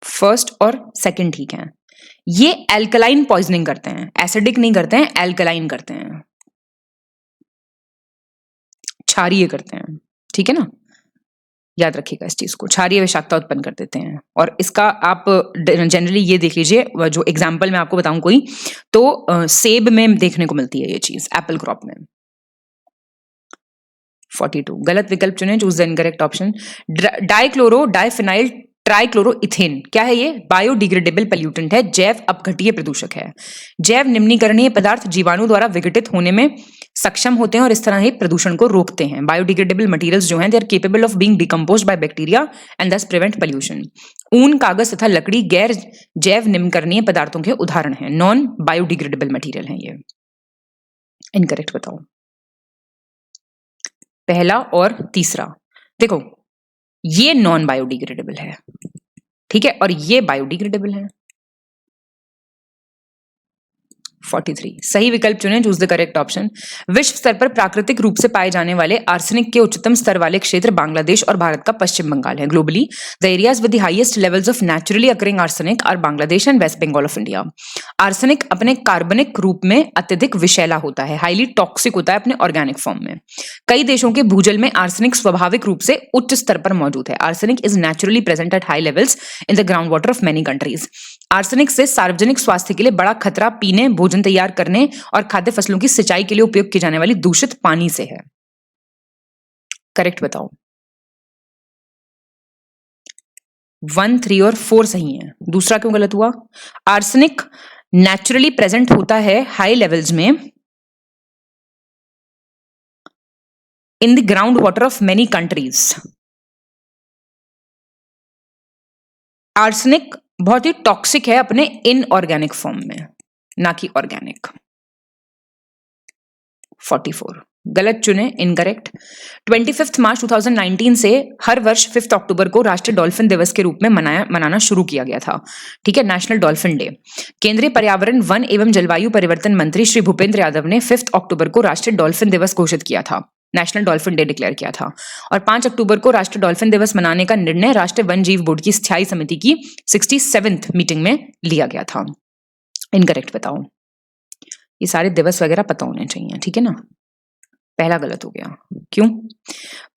फर्स्ट और सेकंड ठीक है। ये एल्कलाइन पॉइजनिंग करते हैं, एसिडिक नहीं करते हैं, एल्कलाइन करते हैं, क्षारीय करते हैं, ठीक है ना। याद रखिएगा इस चीज को, क्षारीय विषाक्तता उत्पन्न कर देते हैं। और इसका आप जनरली ये देख लीजिए, जो एग्जाम्पल मैं आपको बताऊं कोई, तो सेब में देखने को मिलती है ये चीज, एप्पल क्रॉप में। 42 गलत विकल्प चुने, choose the incorrect option. Dichloro diphenyl trichloroethane क्या है? ये बायोडिग्रेडेबल पोल्यूटेंट है, जैव अपघटीय प्रदूषक है। जैव निम्नीकरणीय पदार्थ जीवाणु द्वारा विघटित होने में सक्षम होते हैं और इस तरह ही प्रदूषण को रोकते हैं। बायोडिग्रेडेबल मटेरियल्स जो हैं, they are capable of being decomposed by bacteria and thus prevent pollution. ऊन, कागज तथा लकड़ी गैर जैव निम्नीकरणीय पदार्थों के उदाहरण हैं, नॉन बायोडिग्रेडेबल मटेरियल हैं ये। इनकरेक्ट बताओ पहला और तीसरा। देखो ये नॉन बायोडिग्रेडेबल है, ठीक है, और ये बायोडिग्रेडेबल है। 43 सही विकल्प चुनें, चूज द करेक्ट ऑप्शन। विश्व स्तर पर प्राकृतिक रूप से पाए जाने वाले आर्सेनिक के उच्चतम स्तर वाले क्षेत्र बांग्लादेश और भारत का पश्चिम बंगाल है। Globally the areas with the highest levels of naturally occurring arsenic are Bangladesh and West Bengal of India. Arsenic अपने कार्बनिक रूप में अत्यधिक विषैला होता है, हाईली टॉक्सिक होता है अपने ऑर्गेनिक फॉर्म में। कई देशों के भूजल में आर्सेनिक स्वाभाविक रूप से उच्च स्तर पर मौजूद है। Arsenic is naturally present at high levels in the ground water of many countries. Arsenic से सार्वजनिक स्वास्थ्य के लिए बड़ा खतरा पीने, भोजन तैयार करने और खाद्य फसलों की सिंचाई के लिए उपयोग की जाने वाली दूषित पानी से है। करेक्ट बताओ। 1, 3 और 4 सही है, दूसरा क्यों गलत हुआ? आर्सेनिक नेचुरली प्रेजेंट होता है हाई लेवल्स में in the ground water of many countries. Arsenic बहुत ही टॉक्सिक है अपने इनऑर्गेनिक फॉर्म में, ना कि ऑर्गेनिक। 44 गलत चुने, इनकरेक्ट। 25 मार्च 2019 से हर वर्ष 5 अक्टूबर को राष्ट्रीय डॉल्फिन दिवस के रूप में मनाना शुरू किया गया था, ठीक है, नेशनल डॉल्फिन डे। केंद्रीय पर्यावरण, वन एवं जलवायु परिवर्तन मंत्री श्री भूपेंद्र यादव ने 5 अक्टूबर को राष्ट्रीय डॉल्फिन दिवस घोषित किया था, नेशनल डॉल्फिन डे डिक्लेयर किया था। और 5 अक्टूबर को राष्ट्रीय डॉल्फिन दिवस मनाने का निर्णय राष्ट्रीय वन जीव बोर्ड की स्थायी समिति की 67th मीटिंग में लिया गया था। इनकरेक्ट बताओ। ये सारे दिवस वगैरह पता होने चाहिए, ठीक है ना। पहला गलत हो गया, क्यों?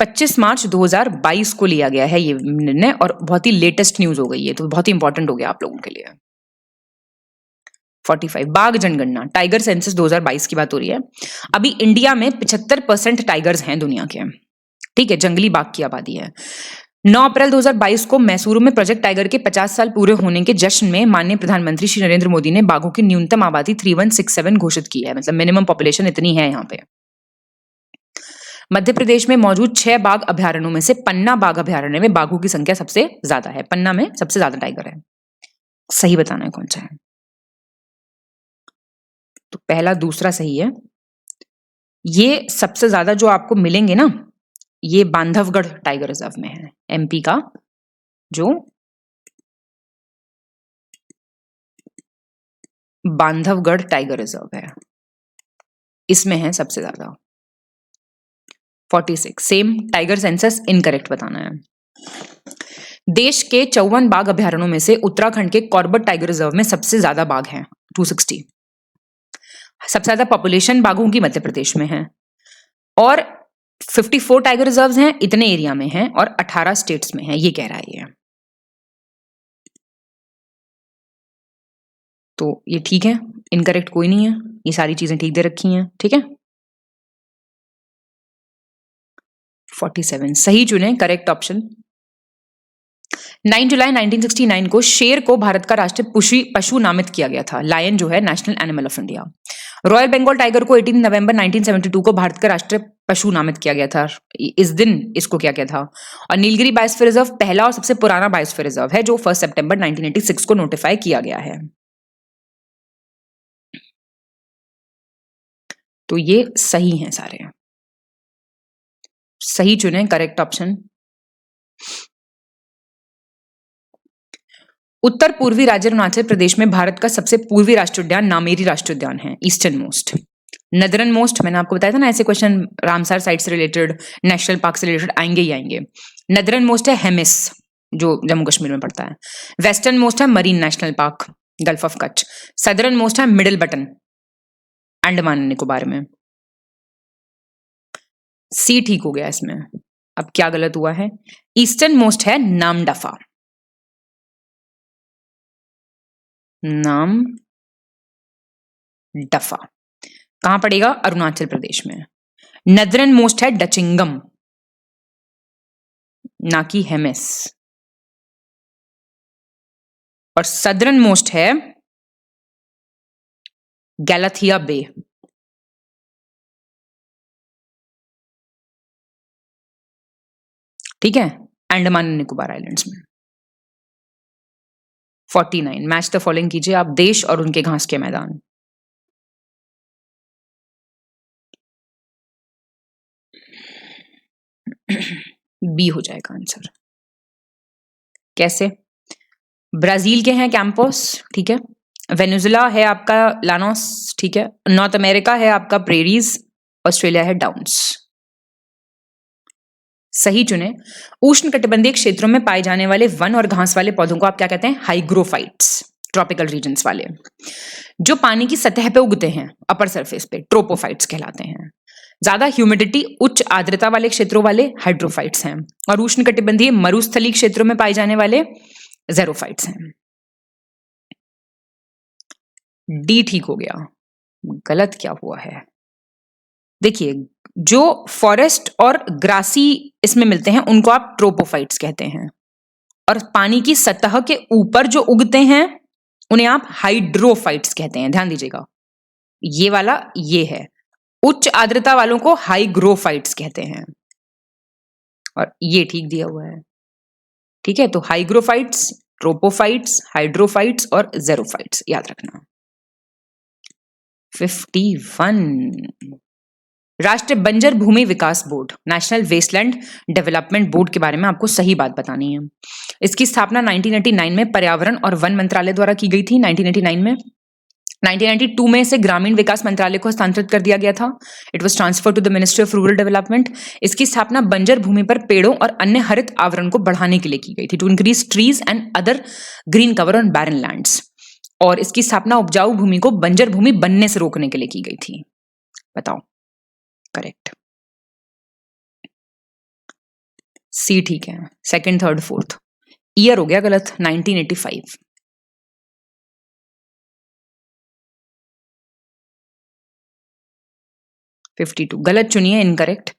25 मार्च 2022 को लिया गया है ये निर्णय, और बहुत ही लेटेस्ट न्यूज हो गई है, तो बहुत ही इंपॉर्टेंट हो गया आप लोगों के लिए। 45 बाघ जनगणना, टाइगर सेंसस 2022 की बात हो रही है। अभी इंडिया में 75% टाइगर्स हैं दुनिया के, ठीक है, जंगली बाघ की आबादी है। 9 अप्रैल 2022 को मैसूरू में प्रोजेक्ट टाइगर के 50 साल पूरे होने के जश्न में माननीय प्रधानमंत्री श्री नरेंद्र मोदी ने बाघों की न्यूनतम आबादी 3167 घोषित की है, मतलब मिनिमम पॉपुलेशन इतनी है यहाँ पे। मध्य प्रदेश में मौजूद 6 बाघ अभयारण्यों में से पन्ना बाघ अभयारण्य में बाघों की संख्या सबसे ज्यादा है। पन्ना में सबसे ज्यादा टाइगर है। सही बताना है कौन सा है। तो पहला दूसरा सही है। ये सबसे ज्यादा जो आपको मिलेंगे ना, ये बांधवगढ़ टाइगर रिजर्व में है, एमपी का जो बांधवगढ़ टाइगर रिजर्व है, इसमें है सबसे ज्यादा। 46 सेम टाइगर सेंसस, इनकरेक्ट बताना है। देश के 54 बाघ अभयारण्यों में से उत्तराखंड के कॉर्बेट टाइगर रिजर्व में सबसे ज्यादा बाघ हैं, 260। सबसे ज्यादा पॉपुलेशन बाघों की मध्य प्रदेश में है, और 54 टाइगर रिजर्व्स हैं, इतने एरिया में हैं, और 18 स्टेट्स में है, ये कह रहा है ये। तो ये ठीक है, इनकरेक्ट कोई नहीं है, ये सारी चीजें ठीक दे रखी हैं, ठीक है। 47 सही चुने, करेक्ट ऑप्शन। 9 जुलाई 1969 को शेर को भारत का राष्ट्रीय पशु नामित किया गया था। लायन जो है national animal of India. Royal Bengal tiger को 18 नवंबर 1972 को भारत का राष्ट्रीय पशु नामित किया गया था। इस दिन इसको किया गया था। और नीलगिरी बायोस्फीयर रिजर्व पहला और सबसे पुराना बायोस्फीयर रिजर्व है, जो 1 सितंबर 1986 को नोटिफाई किया गया है। तो ये सही हैं सारे, सही चुने, करेक्ट ऑप्शन। उत्तर पूर्वी राज्य अरुणाचल प्रदेश में भारत का सबसे पूर्वी राष्ट्रीय उद्यान नामेरी राष्ट्रीय उद्यान है, ईस्टर्न मोस्ट। नदरन मोस्ट मैंने आपको बताया था ना, ऐसे क्वेश्चन रामसर साइट से रिलेटेड, नेशनल पार्क से रिलेटेड आएंगे ही आएंगे। नदरन मोस्ट है हेमिस, जो जम्मू कश्मीर में पड़ता है। वेस्टर्न मोस्ट है marine national park, gulf of Kutch. Southern most है मिडिल बटन, अंडमान निकोबार में। सी ठीक हो गया इसमें। अब क्या गलत हुआ है? ईस्टर्न मोस्ट है नामदफा, नामदफा कहां पड़ेगा? अरुणाचल प्रदेश में। नदरन मोस्ट है डचिंगम, ना कि हेमिस। और सदरन मोस्ट है गैलाथिया बे। ठीक है, अंडमान एंड निकोबार आइलैंड्स में। 49 मैच द फॉलोइंग कीजिए आप, देश और उनके घास के मैदान। बी हो जाएगा आंसर। कैसे? ब्राजील के हैं कैंपोस, ठीक है। वेनेजुला है आपका लानोस, ठीक है। नॉर्थ अमेरिका है आपका प्रेरीज, ऑस्ट्रेलिया है डाउन्स। सही चुने। उष्णकटिबंधीय क्षेत्रों में पाए जाने वाले वन और घास वाले पौधों को आप क्या कहते हैं? हाइग्रोफाइट्स। ट्रॉपिकल रीजन्स वाले जो पानी की सतह पे उगते हैं, अपर सरफेस पे, ट्रोपोफाइट्स कहलाते हैं। ज्यादा ह्यूमिडिटी, उच्च आर्द्रता वाले क्षेत्रों वाले हाइड्रोफाइट्स हैं। और उष्णकटिबंधीय मरुस्थलीय क्षेत्रों में पाए जाने वाले ज़ेरोफाइट्स हैं। डी ठीक हो गया। गलत क्या हुआ है? देखिए, जो फॉरेस्ट और ग्रासी इसमें मिलते हैं उनको आप ट्रोपोफाइट्स कहते हैं, और पानी की सतह के ऊपर जो उगते हैं उन्हें आप हाइड्रोफाइट्स कहते हैं। ध्यान दीजिएगा, ये वाला ये है। उच्च आर्द्रता वालों को हाइग्रोफाइट्स कहते हैं, और ये ठीक दिया हुआ है। ठीक है, तो हाइग्रोफाइट्स, ट्रोपोफाइट्स, हाइड्रोफाइट्स और ज़ेरोफाइट्स याद रखना। 51 राष्ट्रीय बंजर भूमि विकास board, national wasteland development board के बारे में आपको सही बात बतानी है। इसकी स्थापना 1989 में पर्यावरण और वन मंत्रालय द्वारा की गई थी। 1989 में 1992 में इसे ग्रामीण विकास मंत्रालय को हस्तांतरित कर दिया गया था। It was transfer to the ministry of rural development. इसकी स्थापना बंजर भूमि पर पेड़ों और अन्य हरित आवरण को बढ़ाने के लिए की गई थी, to increase trees and other green cover on barren lands. और इसकी स्थापना उपजाऊ भूमि को बंजर भूमि बनने से रोकने के लिए की गई थी। बताओ, करेक्ट। सी ठीक है। Second, third, fourth. ईयर हो गया गलत, 1985। 52 गलत चुनिए, इनकरेक्ट।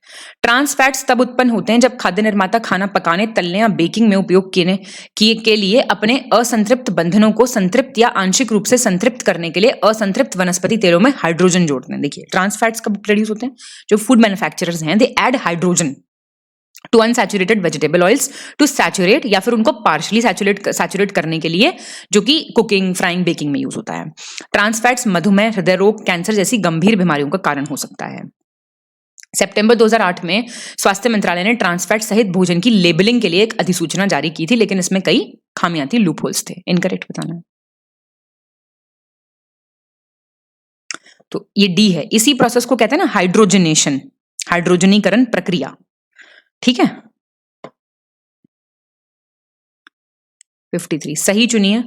ट्रांस फैट्स तब उत्पन्न होते हैं जब खाद्य निर्माता खाना पकाने, तलने या बेकिंग में उपयोग किए के लिए अपने असंतृप्त बंधनों को संतृप्त या आंशिक रूप से संतृप्त करने के लिए असंतृप्त वनस्पति तेलों में हाइड्रोजन जोड़ते हैं। देखिए, ट्रांस फैट्स कब प्रोड्यूस होते हैं? जो फूड मैन्युफैक्चरर्स हैं, they add hydrogen to unsaturated vegetable oils to saturate, या फिर उनको पार्शली सैचुरेट करने के लिए, जो कि कुकिंग, फ्राइंग, बेकिंग में यूज होता है। ट्रांस फैट्स मधुमेह, हृदय रोग, कैंसर जैसी गंभीर बीमारियों का कारण हो सकता है। सितंबर 2008 में स्वास्थ्य मंत्रालय ने ट्रांस फैट सहित भोजन की लेबलिंग के लिए एक अधिसूचना जारी की थी, लेकिन इसमें कई खामियां थी, लूपहोल्स थे। इनकरेक्ट बताना है। तो ये डी है। इसी प्रोसेस को कहते हैं ना हाइड्रोजनेशन, हाइड्रोजनीकरण प्रक्रिया। ठीक है। 53 सही चुनिए।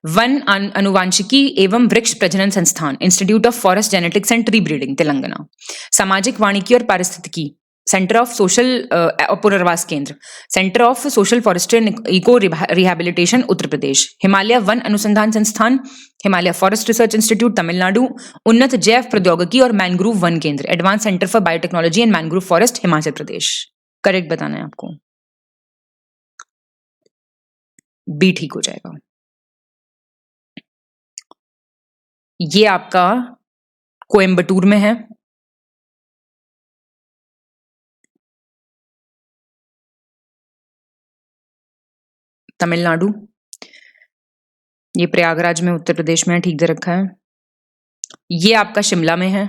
वन अनुवांशिकी एवं वृक्ष प्रजनन संस्थान, institute of forest genetics and tree breeding, Telangana. सामाजिक वानिकी और पारिस्थितिकी, सेंटर ऑफ सोशल पुनर्वास केंद्र, centre of social forestry eco rehabilitation, Uttar Pradesh. Himalaya वन अनुसंधान संस्थान, Himalaya forest research institute, Tamil Nadu. उन्नत जैव प्रौद्योगिकी और मैंग्रोव वन केंद्र, advance centre for biotechnology and mangrove forest, Himachal Pradesh. Correct बताना है आपको। बी ठीक हो जाएगा। ये आपका कोयम्बटूर में है। तमिलनाडु। ये प्रयागराज में उत्तर प्रदेश में है, ठीक दे रखा है। ये आपका शिमला में है,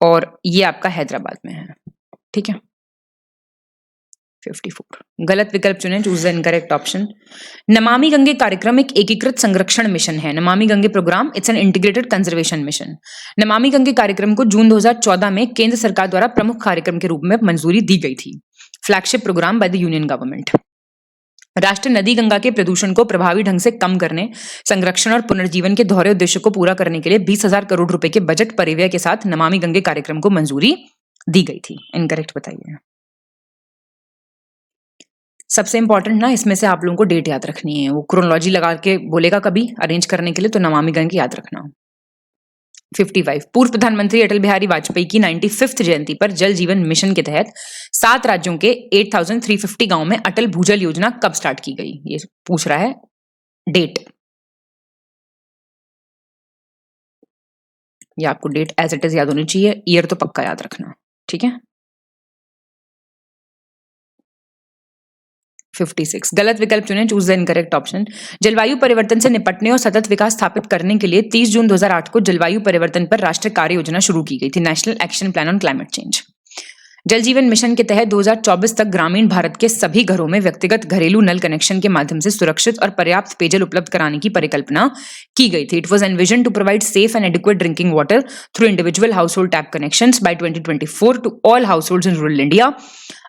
और ये आपका हैदराबाद में है। ठीक है। 54 गलत विकल्प चुने, choose the incorrect option. Namami Gange कार्यक्रम एक एकीकृत संरक्षण मिशन है। Namami Gange programme, it's an integrated conservation mission. Namami Gange कार्यक्रम को जून 2014 में केंद्र सरकार द्वारा प्रमुख कार्यक्रम के रूप में मंजूरी दी गई थी। Flagship programme by the union government. राष्ट्रीय नदी गंगा के प्रदूषण को प्रभावी ढंग से कम करने, संरक्षण और पुनर्जीवन के दोहरे उद्देश्य को पूरा करने के लिए 20,000 करोड़ रुपए के बजट परिव्यय के साथ नमामि गंगे कार्यक्रम को मंजूरी दी गई थी। इनकरेक्ट बताइए। सबसे इंपॉर्टेंट ना इसमें से आप लोगों को डेट याद रखनी है, वो क्रोनोलॉजी लगा के बोलेगा कभी अरेंज करने के लिए, तो नमामि गंगे याद रखना। 55 पूर्व प्रधानमंत्री अटल बिहारी वाजपेयी की 95th जयंती पर जल जीवन मिशन के तहत 7 राज्यों के 8350 गांव में अटल भूजल योजना कब स्टार्ट की गई, ये पूछ रहा है डेट। ये आपको डेट एज इट इज याद होनी चाहिए, ईयर तो पक्का याद रखना, ठीक है। 56 गलत विकल्प चुने, चूज द इनकरेक्ट ऑप्शन। जलवायु परिवर्तन से निपटने और सतत विकास स्थापित करने के लिए 30 जून 2008 को जलवायु परिवर्तन पर राष्ट्रीय कार्य योजना शुरू की गई थी, national action plan on climate change. जल जीवन मिशन के तहत 2024 तक ग्रामीण भारत के सभी घरों में व्यक्तिगत घरेलू नल कनेक्शन के माध्यम से सुरक्षित और पर्याप्त पेयजल उपलब्ध कराने की परिकल्पना की गई थी। It was envision to provide safe and adequate drinking water through individual household tap connections by 2024 to all households in rural India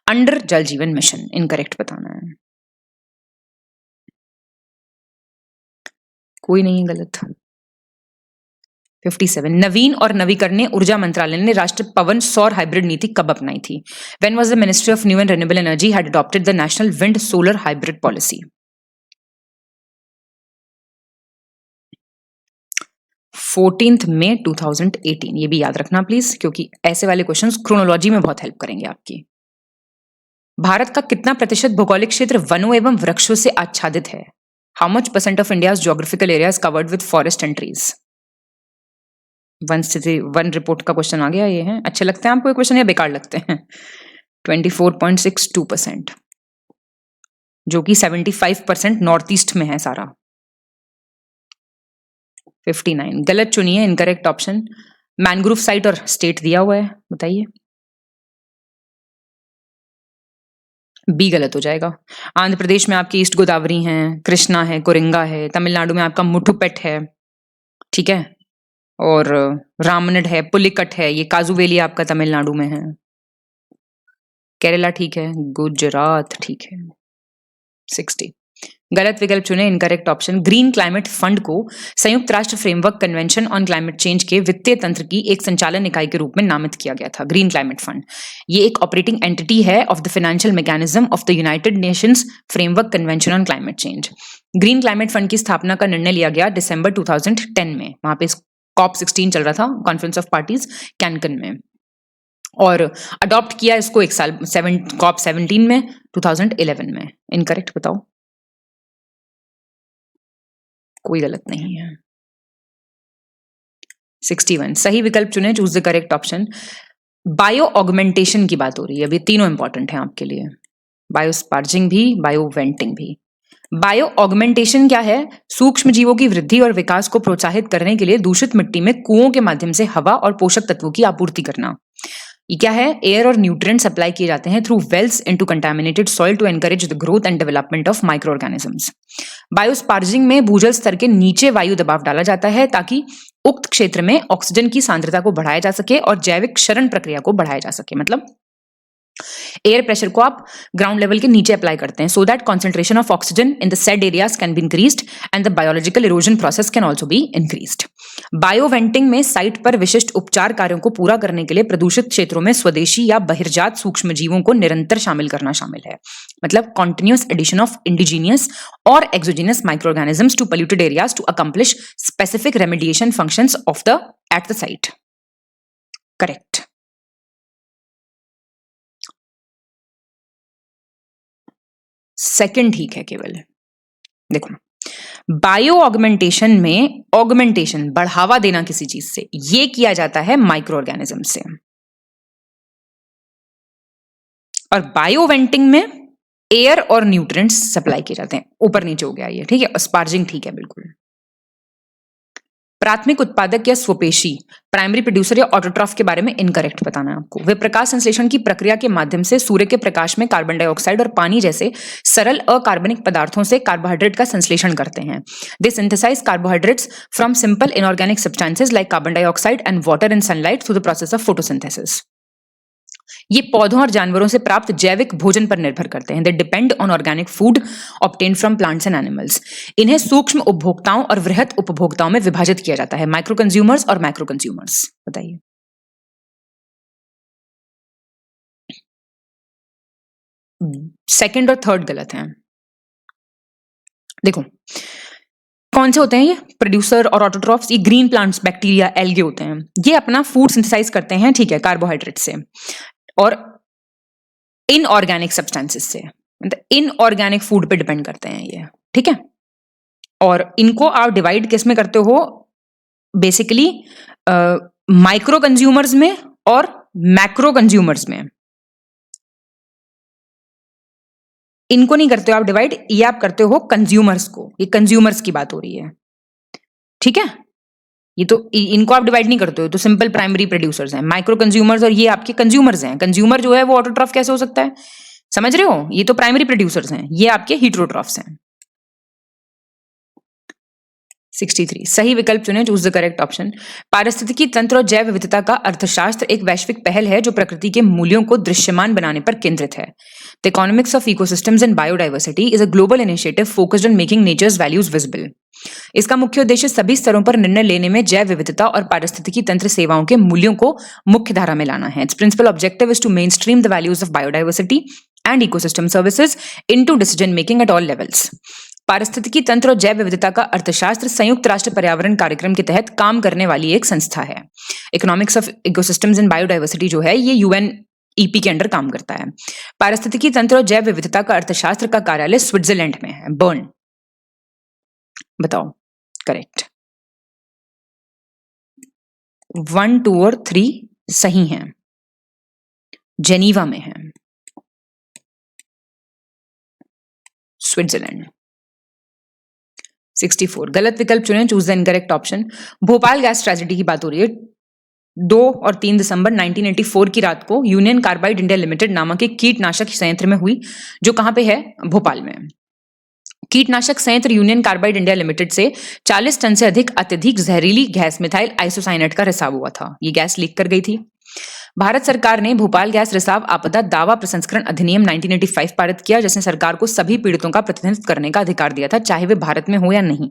under Jal Jeevan mission. Incorrect बताना है, कोई नहीं गलत। 57 नवीन और नवीकरणीय ऊर्जा मंत्रालय ने राष्ट्रीय पवन सौर हाइब्रिड नीति कब अपनाई थी? When was the ministry of new and renewable energy had adopted the national wind solar hybrid policy? 14 मई 2018। ये भी याद रखना प्लीज, क्योंकि ऐसे वाले क्वेश्चंस क्रोनोलॉजी में बहुत हेल्प करेंगे आपकी। भारत का कितना प्रतिशत भौगोलिक क्षेत्र वनों एवं वृक्षों से आच्छादित है? How much % of India's geographical area is covered with forest and trees? One report का क्वेश्चन आ गया। ये है, अच्छे लगते हैं आपको ये क्वेश्चन या बेकार लगते हैं? 24.62%, जो कि 75% नॉर्थ ईस्ट में है सारा। 59 गलत चुनिए, इनकरेक्ट ऑप्शन। मैनग्रोव साइट और स्टेट दिया हुआ है, बताइए। बी गलत हो जाएगा। आंध्र प्रदेश में आपकी ईस्ट गोदावरी है, कृष्णा है, कोरिंगा है। तमिलनाडु में आपका मुठुपेट है, ठीक है, और रामनड है, पुलिकट है, ये काजुवेली आपका तमिलनाडु में है। केरला ठीक है, गुजरात ठीक है। 60 गलत विकल्प चुने, incorrect option. Green climate fund को संयुक्त राष्ट्र framework convention on climate change के वित्तीय तंत्र की एक संचालन इकाई के रूप में नामित किया गया था। ग्रीन क्लाइमेट फंड ये एक ऑपरेटिंग एंटिटी है of the financial mechanism of the United Nations framework convention on climate change. Green climate fund की स्थापना का निर्णय लिया गया दिसंबर 2010 में। वहां पे COP16 चल रहा था, कॉन्फ्रेंस ऑफ पार्टीज कैनकन में, और अडॉप्ट किया इसको एक साल COP17 में 2011 में। इनकरेक्ट बताओ, कोई गलत नहीं है। 61 सही विकल्प चुने, choose the correct option. Bio augmentation की बात हो रही है, अभी तीनों इंपॉर्टेंट है आपके लिए, बायो स्पार्जिंग भी, बायो वेंटिंग भी। बायो ऑगमेंटेशन क्या है? सूक्ष्म जीवों की वृद्धि और विकास को प्रोत्साहित करने के लिए दूषित मिट्टी में कुओं के माध्यम से हवा और पोषक तत्वों की आपूर्ति करना। ये क्या है? एयर और न्यूट्रिएंट्स सप्लाई किए जाते हैं through wells into contaminated soil to encourage the growth and development of microorganisms. Biosparging में भूजल स्तर के नीचे वायु दबाव डाला जाता है ताकि उक्त क्षेत्र में ऑक्सीजन की सांद्रता को बढ़ाया जा सके और जैविक क्षरण प्रक्रिया को बढ़ाया जा सके। मतलब एयर प्रेशर को आप ग्राउंड लेवल के नीचे अप्लाई करते हैं, so that concentration of oxygen in the said areas can be increased and the biological erosion process can also be increased. Bioventing में साइट पर विशिष्ट उपचार कार्यों को पूरा करने के लिए प्रदूषित क्षेत्रों में स्वदेशी या बहिर्जात सूक्ष्म जीवों को निरंतर शामिल करना शामिल है। मतलब कॉन्टिन्यूअस एडिशन ऑफ इंडिजीनियस और exogenous micro organisms to polluted areas to accomplish specific remediation functions of the at the site. Correct. Second ठीक है केवल। देखो, बायो ऑगमेंटेशन में ऑगमेंटेशन बढ़ावा देना किसी चीज से, ये किया जाता है माइक्रो ऑर्गेनिज्म से, और बायो वेंटिंग में एयर और न्यूट्रिएंट्स सप्लाई किए जाते हैं। ऊपर नीचे हो गया ये, ठीक है। स्पार्जिंग ठीक है बिल्कुल। प्राथमिक उत्पादक या स्वपेशी, प्राइमरी प्रोड्यूसर या ऑटोट्रॉफ के बारे में इनकरेक्ट बताना है आपको। वे प्रकाश संश्लेषण की प्रक्रिया के माध्यम से सूर्य के प्रकाश में कार्बन डाइऑक्साइड और पानी जैसे सरल अकार्बनिक पदार्थों से कार्बोहाइड्रेट का संश्लेषण करते हैं। They synthesize carbohydrates from simple inorganic substances like carbon dioxide and water in sunlight through the process of photosynthesis. ये पौधों और जानवरों से प्राप्त जैविक भोजन पर निर्भर करते हैं। They depend on organic food obtain from plants and animals. इन्हें सूक्ष्म उपभोक्ताओं और वृहत उपभोक्ताओं में विभाजित किया जाता है, माइक्रो कंज्यूमर्स और मैक्रो कंज्यूमर्स। बताइए। सेकंड और थर्ड गलत है। देखो कौन से होते हैं ये प्रोड्यूसर और ऑटोट्रॉफ्स, ये ग्रीन प्लांट्स, बैक्टीरिया, एल्गे होते हैं। ये अपना फूड सिंथेसाइज करते हैं, ठीक है, कार्बोहाइड्रेट से और इनऑर्गेनिक सब्सटेंसेस से, मतलब इनऑर्गेनिक फूड पे डिपेंड करते हैं ये, ठीक है। और इनको आप डिवाइड किस में करते हो, बेसिकली माइक्रो कंज्यूमर्स में और मैक्रो कंज्यूमर्स में। इनको नहीं करते हो आप डिवाइड, ये आप करते हो कंज्यूमर्स को, ये कंज्यूमर्स की बात हो रही है, ठीक है। ये तो इनको आप डिवाइड नहीं करते हो, तो सिंपल प्राइमरी प्रोड्यूसर्स हैं, माइक्रो कंज्यूमर्स और ये आपके कंज्यूमर्स हैं। कंज्यूमर जो है वो ऑटोट्रॉफ कैसे हो सकता है, समझ रहे हो, ये तो प्राइमरी प्रोड्यूसर्स हैं, ये आपके हीटरोट्रॉफ्स हैं। 63 सही विकल्प चुने, चूज द करेक्ट ऑप्शन। पारिस्थितिकी तंत्र और जैव विविधता का अर्थशास्त्र एक वैश्विक पहल है जो प्रकृति के मूल्यों को दृश्यमान बनाने पर केंद्रित है। The economics of ecosystems and biodiversity is a global initiative focused on making nature's values visible. इसका मुख्य उद्देश्य सभी स्तरों पर निर्णय लेने में जैव विविधता और पारिस्थितिकी तंत्र सेवाओं के मूल्यों को मुख्य धारा में लाना है। It's principal objective is to mainstream the values of biodiversity and ecosystem services into decision making at all levels. पारिस्थितिकी तंत्र और जैव विविधता का अर्थशास्त्र संयुक्त राष्ट्र पर्यावरण कार्यक्रम के तहत काम करने वाली एक संस्था है। Economics of ecosystems and biodiversity जो है ये यूएनईपी के अंडर काम करता है। पारिस्थितिकी तंत्र और जैव विविधता का अर्थशास्त्र का कार्यालय स्विट्जरलैंड में है, बर्न। बताओ करेक्ट। 1, 2 और 3 सही हैं, जेनीवा में है, स्विट्जरलैंड। 64 गलत विकल्प चुने, choose the incorrect option. Bhopal gas tragedy की बात हो रही है। 2 और 3 दिसंबर 1984 की रात को यूनियन कार्बाइड इंडिया लिमिटेड नामक एक कीटनाशक संयंत्र में हुई, जो कहां पे है, भोपाल में। कीटनाशक संयंत्र यूनियन कार्बाइड इंडिया लिमिटेड से 40 टन से अधिक अत्यधिक जहरीली गैस मिथाइल आइसोसाइनेट का रिसाव हुआ था। ये गैस लीक कर गई थी। भारत सरकार ने भोपाल गैस रिसाव आपदा दावा प्रसंस्करण अधिनियम 1985 पारित किया, जिसने सरकार को सभी पीड़ितों का प्रतिनिधित्व करने का अधिकार दिया था, चाहे वे भारत में हो या नहीं।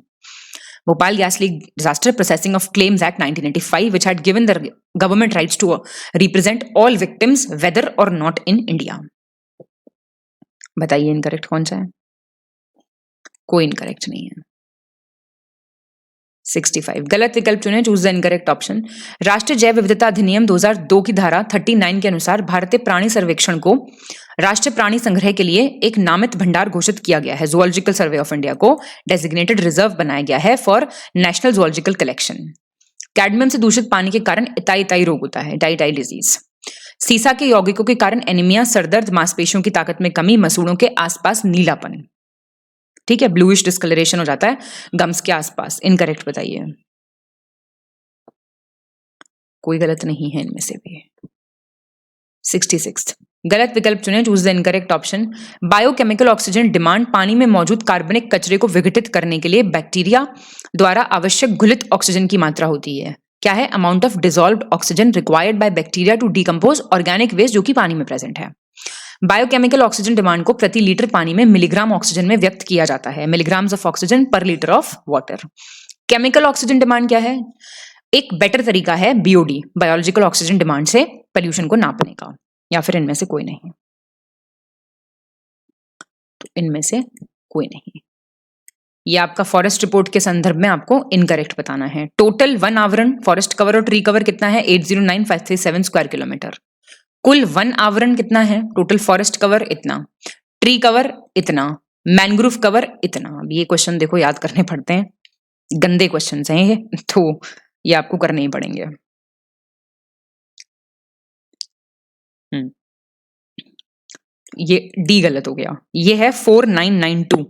Bhopal gas leak disaster processing of claims act 1985 which had given the government rights to represent all victims whether or not in India। बताइए इनकरेक्ट कौन सा है, कोई इनकरेक्ट नहीं है। 65 गलत विकल्प चुने, चूज द इनकरेक्ट ऑप्शन। राष्ट्रीय जैव विविधता अधिनियम 2002 की धारा 39 के अनुसार भारतीय प्राणी सर्वेक्षण को राष्ट्रीय प्राणी संग्रह के लिए एक नामित भंडार घोषित किया गया है। जूलॉजिकल सर्वे ऑफ इंडिया को डेजिग्नेटेड रिजर्व बनाया गया है for national zoological collection. Cadmium से दूषित पानी के कारण इताई रोग होता है, डाइटाई डिजीज। सीसा के यौगिकों के कारण एनीमिया, सरदर्द, मांसपेशियों की ताकत में कमी, मसूड़ों के आसपास नीलापन, ठीक है, ब्लूइश डिस्कलरेशन हो जाता है गम्स के आसपास। इनकरेक्ट बताइए, कोई गलत नहीं है इनमें से भी। 66 गलत विकल्प चुने, choose the incorrect option. Biochemical oxygen demand पानी में मौजूद कार्बनिक कचरे को विघटित करने के लिए बैक्टीरिया द्वारा आवश्यक घुलित ऑक्सीजन की मात्रा होती है। क्या है, amount of dissolved oxygen required by bacteria to decompose organic waste जो कि पानी में प्रेजेंट है। बायोकेमिकल ऑक्सीजन डिमांड को प्रति लीटर पानी में मिलीग्राम ऑक्सीजन में व्यक्त किया जाता है, मिलीग्राम्स ऑफ ऑक्सीजन पर litre of water. Chemical oxygen demand क्या है, एक बेटर तरीका है बीओडी, बायोलॉजिकल ऑक्सीजन डिमांड से पोल्यूशन को नापने का, या फिर इनमें से कोई नहीं, तो इनमें से कोई नहीं। ये आपका फॉरेस्ट रिपोर्ट के संदर्भ में आपको इनकरेक्ट बताना है। टोटल वन आवरण फॉरेस्ट कवर और ट्री कवर कितना है, 809537 स्क्वायर किलोमीटर। कुल वन आवरण कितना है, टोटल फॉरेस्ट कवर इतना, ट्री कवर इतना, मैंग्रोव कवर इतना। अब ये क्वेश्चन देखो याद करने पड़ते हैं, गंदे क्वेश्चन हैं ये, तो ये आपको करने ही पड़ेंगे। ये डी गलत हो गया, ये है 4992,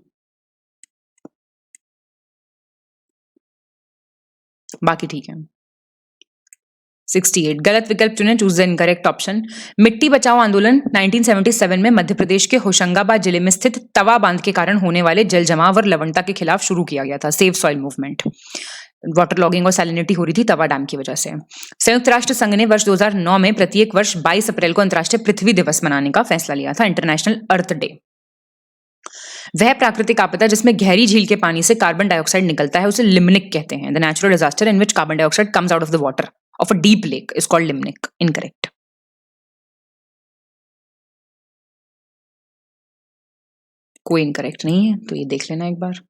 बाकी ठीक है। 68 गलत विकल्प चुने, चूज द इनकरेक्ट ऑप्शन। मिट्टी बचाओ आंदोलन 1977 में मध्य प्रदेश के होशंगाबाद जिले में स्थित तवा बांध के कारण होने वाले जल जमाव और लवणता के खिलाफ शुरू किया गया था। Save soil movement, water logging और सैलिनिटी हो रही थी तवा डैम की वजह से। संयुक्त राष्ट्र संघ ने वर्ष 2009 में प्रत्येक वर्ष 22 अप्रैल को अंतर्राष्ट्रीय पृथ्वी दिवस मनाने का फैसला लिया था, इंटरनेशनल अर्थ डे। वह प्राकृतिक आपदा जिसमें गहरी झील के पानी से कार्बन डाइऑक्साइड निकलता है उसे लिम्निक कहते हैं। The natural disaster in which carbon dioxide comes out of the water of a deep lake is called limnic। Incorrect। कोई इनकरेक्ट नहीं है, तो ये देख लेना एक बार।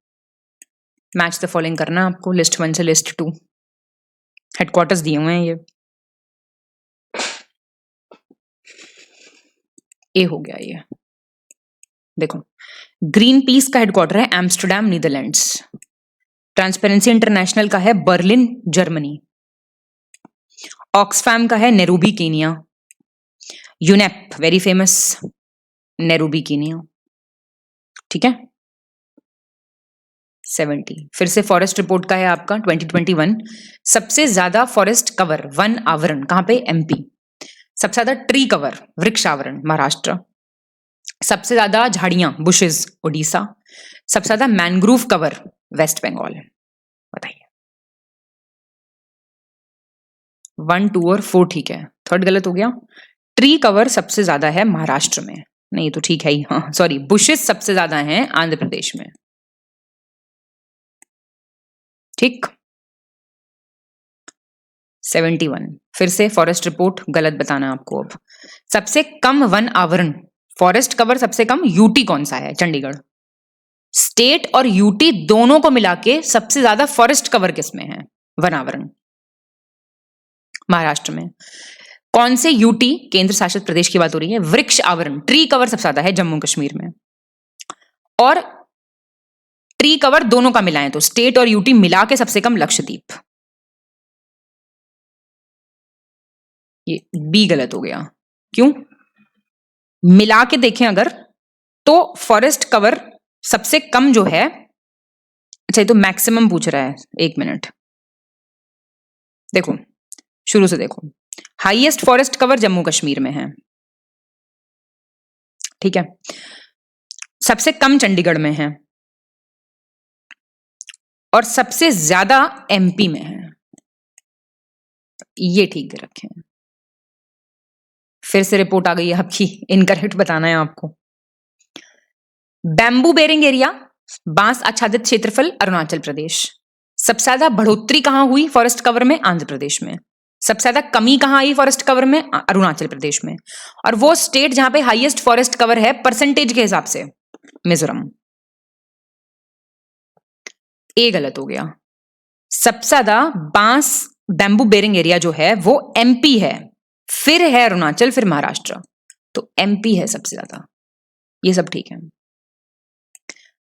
मैच द फॉलोइंग करना है आपको, लिस्ट 1 से लिस्ट 2। हेडक्वार्टर्स दिए हुए हैं ये। ए हो गया ये। देखो, ग्रीन पीस का हेडक्वार्टर है एम्स्टरडैम नीदरलैंड्स। ट्रांसपेरेंसी इंटरनेशनल का है बर्लिन जर्मनी। ऑक्सफैम का है Nairobi Kenya. UNEP very famous, Nairobi Kenya. ठीक है। 70 फिर से फॉरेस्ट रिपोर्ट का है आपका 2021। सबसे ज्यादा फॉरेस्ट कवर, वन आवरण कहां पे? एमपी। सबसे ज्यादा ट्री कवर, वृक्ष आवरण, महाराष्ट्र। सबसे ज्यादा झाड़ियां, बुशेस, ओडिशा। सबसे ज्यादा मैनग्रोव कवर, वेस्ट बंगाल। बताइए। 1, 2 और 4 ठीक है, थर्ड गलत हो गया। ट्री कवर सबसे ज्यादा है महाराष्ट्र में, नहीं तो ठीक है ही, हाँ सॉरी, बुशेस सबसे ज्यादा हैं आंध्र प्रदेश में। ठीक। 71 फिर से फॉरेस्ट रिपोर्ट, गलत बताना आपको अब। सबसे कम वन आवरण, फॉरेस्ट कवर सबसे कम यूटी कौन सा है? चंडीगढ़। स्टेट और यूटी दोनों को मिला के सबसे ज्यादा फॉरेस्ट कवर किसमें है? वन आवरण, महाराष्ट्र में। कौन से यूटी, केंद्र शासित प्रदेश की बात हो रही है, वृक्ष आवरण, ट्री कवर सबसे ज्यादा है जम्मू कश्मीर में। और ट्री कवर दोनों का मिलाएं तो स्टेट और यूटी मिला के सबसे कम लक्षद्वीप। ये बी गलत हो गया। क्यों? मिला के देखें अगर तो फॉरेस्ट कवर सबसे कम जो है, अच्छा ये तो मैक्सिमम पूछ रहा है, 1 मिनट देखो, शुरू से देखो। Highest forest cover Jammu Kashmir में है, ठीक है। सबसे कम चंडीगढ़ में है और सबसे ज्यादा एमपी में है। ये ठीक रखें। फिर से रिपोर्ट आ गई है आपकी, इनकरेक्ट बताना है आपको। बैम्बू बेरिंग एरिया, बांस आच्छादित क्षेत्रफल, अरुणाचल प्रदेश। सबसे ज्यादा बढ़ोतरी कहां हुई फॉरेस्ट कवर में? आंध्र प्रदेश में। सबसे ज्यादा कमी कहां आई फॉरेस्ट कवर में? अरुणाचल प्रदेश में। और वो स्टेट जहां पे हाईएस्ट फॉरेस्ट कवर है परसेंटेज के हिसाब से, मिजोरम। ए गलत हो गया। सबसे ज्यादा बांस बैम्बू बेरिंग एरिया जो है वो एमपी है, फिर है अरुणाचल, फिर महाराष्ट्र, तो एमपी है सबसे ज्यादा। ये सब ठीक है।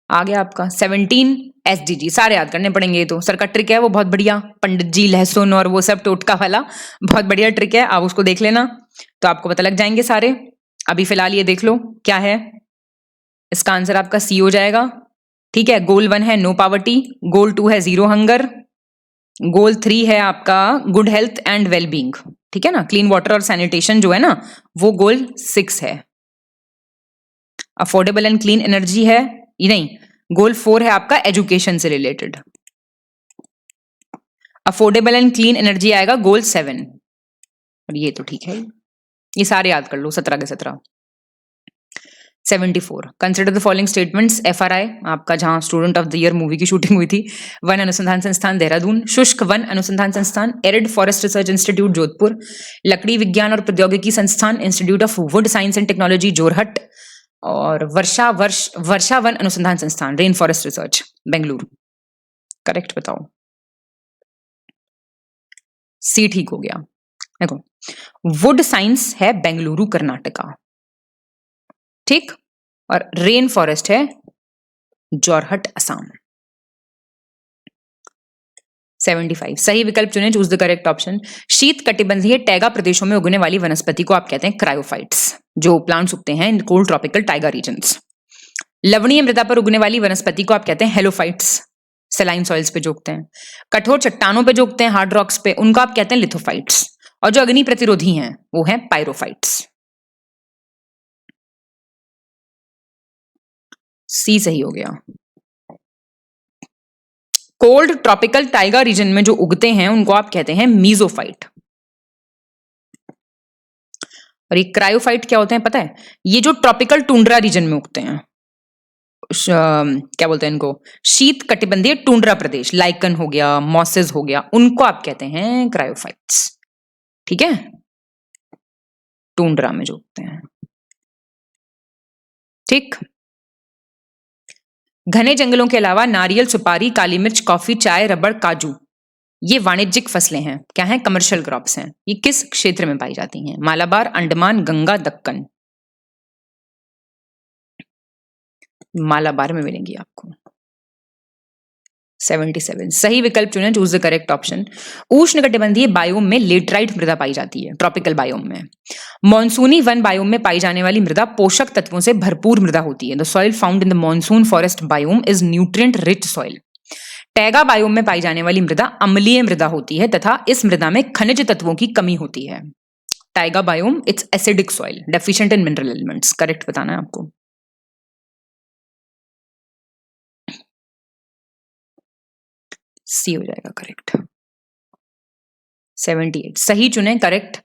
आ गया आपका 17 एसडीजी, सारे याद करने पड़ेंगे। ये तो सर का ट्रिक है, वो बहुत बढ़िया, पंडित जी, लहसुन और वो सब टोटका वाला, बहुत बढ़िया ट्रिक है, आप उसको देख लेना तो आपको पता लग जाएंगे सारे। अभी फिलहाल ये देख लो क्या है, इसका आंसर आपका सी हो जाएगा। ठीक है। गोल 1 है नो पावर्टी, गोल 2 है जीरो हंगर, गोल 3 है आपका गुड हेल्थ एंड वेलबींग, ठीक है ना, क्लीन वाटर और सैनिटेशन जो है ना, वो गोल 6 है। अफोर्डेबल एंड क्लीन एनर्जी है, ये नहीं, गोल 4 है आपका एजुकेशन से related. Affordable and clean energy आएगा गोल 7, और ये तो ठीक है, ये सारे याद कर लो 17 के 17। 74 consider the following statements. FRI आपका जहां student of the year movie की शूटिंग हुई थी, वन अनुसंधान संस्थान देहरादून, शुष्क वन अनुसंधान संस्थान, arid forest research institute Jodhpur, लकड़ी विज्ञान और प्रौद्योगिकी संस्थान institute of would science and technology Jorhat, और वर्षा वन अनुसंधान संस्थान rain forest research Bengaluru. Correct बताओ। सी ठीक हो गया। देखो, वुड साइंस है बेंगलुरु कर्नाटका, ठीक, और रेन फॉरेस्ट है जोरहट असम। 75 सही विकल्प चुने, चूज द करेक्ट ऑप्शन। शीत कटिबंधीय टैगा प्रदेशों में उगने वाली वनस्पति को आप कहते हैं क्रायोफाइट्स, जो प्लांट्स उगते हैं in cold tropical taiga regions. लवणीय मृदा पर उगने वाली वनस्पति को आप कहते हैं हेलोफाइट्स, सेलाइन सॉइल्स पे जो उगते हैं। कठोर चट्टानों पे जो उगते हैं हार्ड रॉक्स पे, उनको आप कहते हैं लिथोफाइट्स, और जो अग्नि प्रतिरोधी हैं वो हैं पायरोफाइट्स। सी सही हो गया। कोल्ड ट्रॉपिकल टाइगा रीजन में जो उगते हैं उनको आप कहते हैं मीजोफाइट। और ये क्रायोफाइट क्या होते हैं पता है? ये जो ट्रॉपिकल टुंड्रा रीजन में उगते हैं, क्या बोलते हैं इनको, शीत कटिबंधीय टुंड्रा प्रदेश, लाइकन हो गया, मॉसेस हो गया, उनको आप कहते हैं क्रायोफाइट्स। ठीक है, टुंड्रा में जो उगते हैं। ठीक, घने जंगलों के अलावा नारियल, सुपारी, काली मिर्च, कॉफी, चाय, रबड़, काजू ये वाणिज्यिक फसलें हैं। क्या हैं? कमर्शियल क्रॉप्स हैं। ये किस क्षेत्र में पाई जाती हैं? मालाबार, अंडमान, गंगा, दक्कन। मालाबार में मिलेंगी आपको। 77 सही विकल्प चुने, चूज द करेक्ट ऑप्शन। उष्णकटिबंधीय बायोम में लेटराइट मृदा पाई जाती है, ट्रॉपिकल बायोम में। मॉनसूनी वन बायोम में पाई जाने वाली मृदा पोषक तत्वों से भरपूर मृदा होती है। The soil found in the monsoon forest biome is nutrient rich soil. Taiga biome में पाई जाने वाली मृदा अम्लीय मृदा होती है तथा इस मृदा में खनिज तत्वों की कमी होती है। Tyga biome it's acidic soil, deficient in mineral elements. Correct बताना है आपको। सी हो जाएगा करेक्ट। 78 सही चुने, करेक्ट।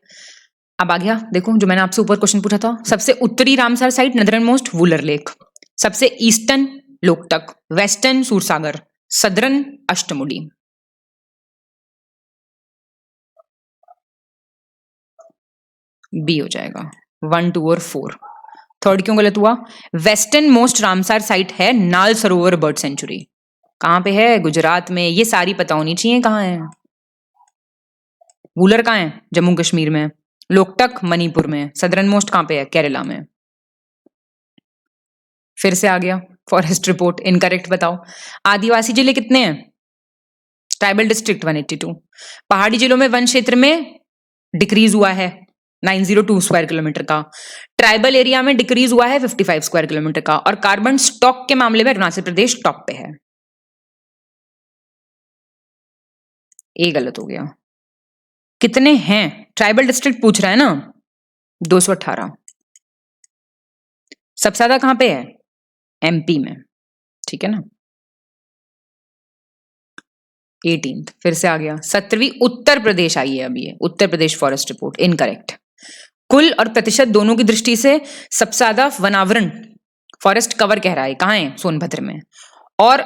अब आ गया, देखो जो मैंने आपसे ऊपर क्वेश्चन पूछा था। सबसे उत्तरी Ramsar site northernmost Wular lake, सबसे eastern Loktak, western Sursagar, southern Ashtamudi. B हो जाएगा। 1, 2 और 4। थर्ड क्यों गलत हुआ? वेस्टर्न मोस्ट रामसर साइट है नाल सरोवर बर्ड सेंचुरी। कहां पे है? गुजरात में। ये सारी पता होनी चाहिए कहां है। वूलर कहां है? जम्मू कश्मीर में। लोकटक मणिपुर में। सदरन मोस्ट कहां पे है? केरला में। फिर से आ गया फॉरेस्ट रिपोर्ट, इनकरेक्ट बताओ। आदिवासी जिले कितने हैं? Tribal district 182। पहाड़ी जिलों में वन क्षेत्र में डिक्रीज हुआ है 902 स्क्वायर किलोमीटर का। ट्राइबल एरिया में डिक्रीज हुआ है 55 स्क्वायर किलोमीटर का। और कार्बन स्टॉक के मामले में अरुणाचल प्रदेश टॉप पे है। ये गलत हो गया। कितने हैं? ट्राइबल डिस्ट्रिक्ट पूछ रहा है ना। 218। सबसे ज्यादा कहां पे है? एमपी में, ठीक है ना। 18th फिर से आ गया। 17वीं उत्तर प्रदेश आई है अभी, Uttar Pradesh forest report, incorrect. कुल और प्रतिशत दोनों की दृष्टि से सबसे ज्यादा वनावरण फॉरेस्ट कवर कह रहा है कहां है? सोनभद्र में। और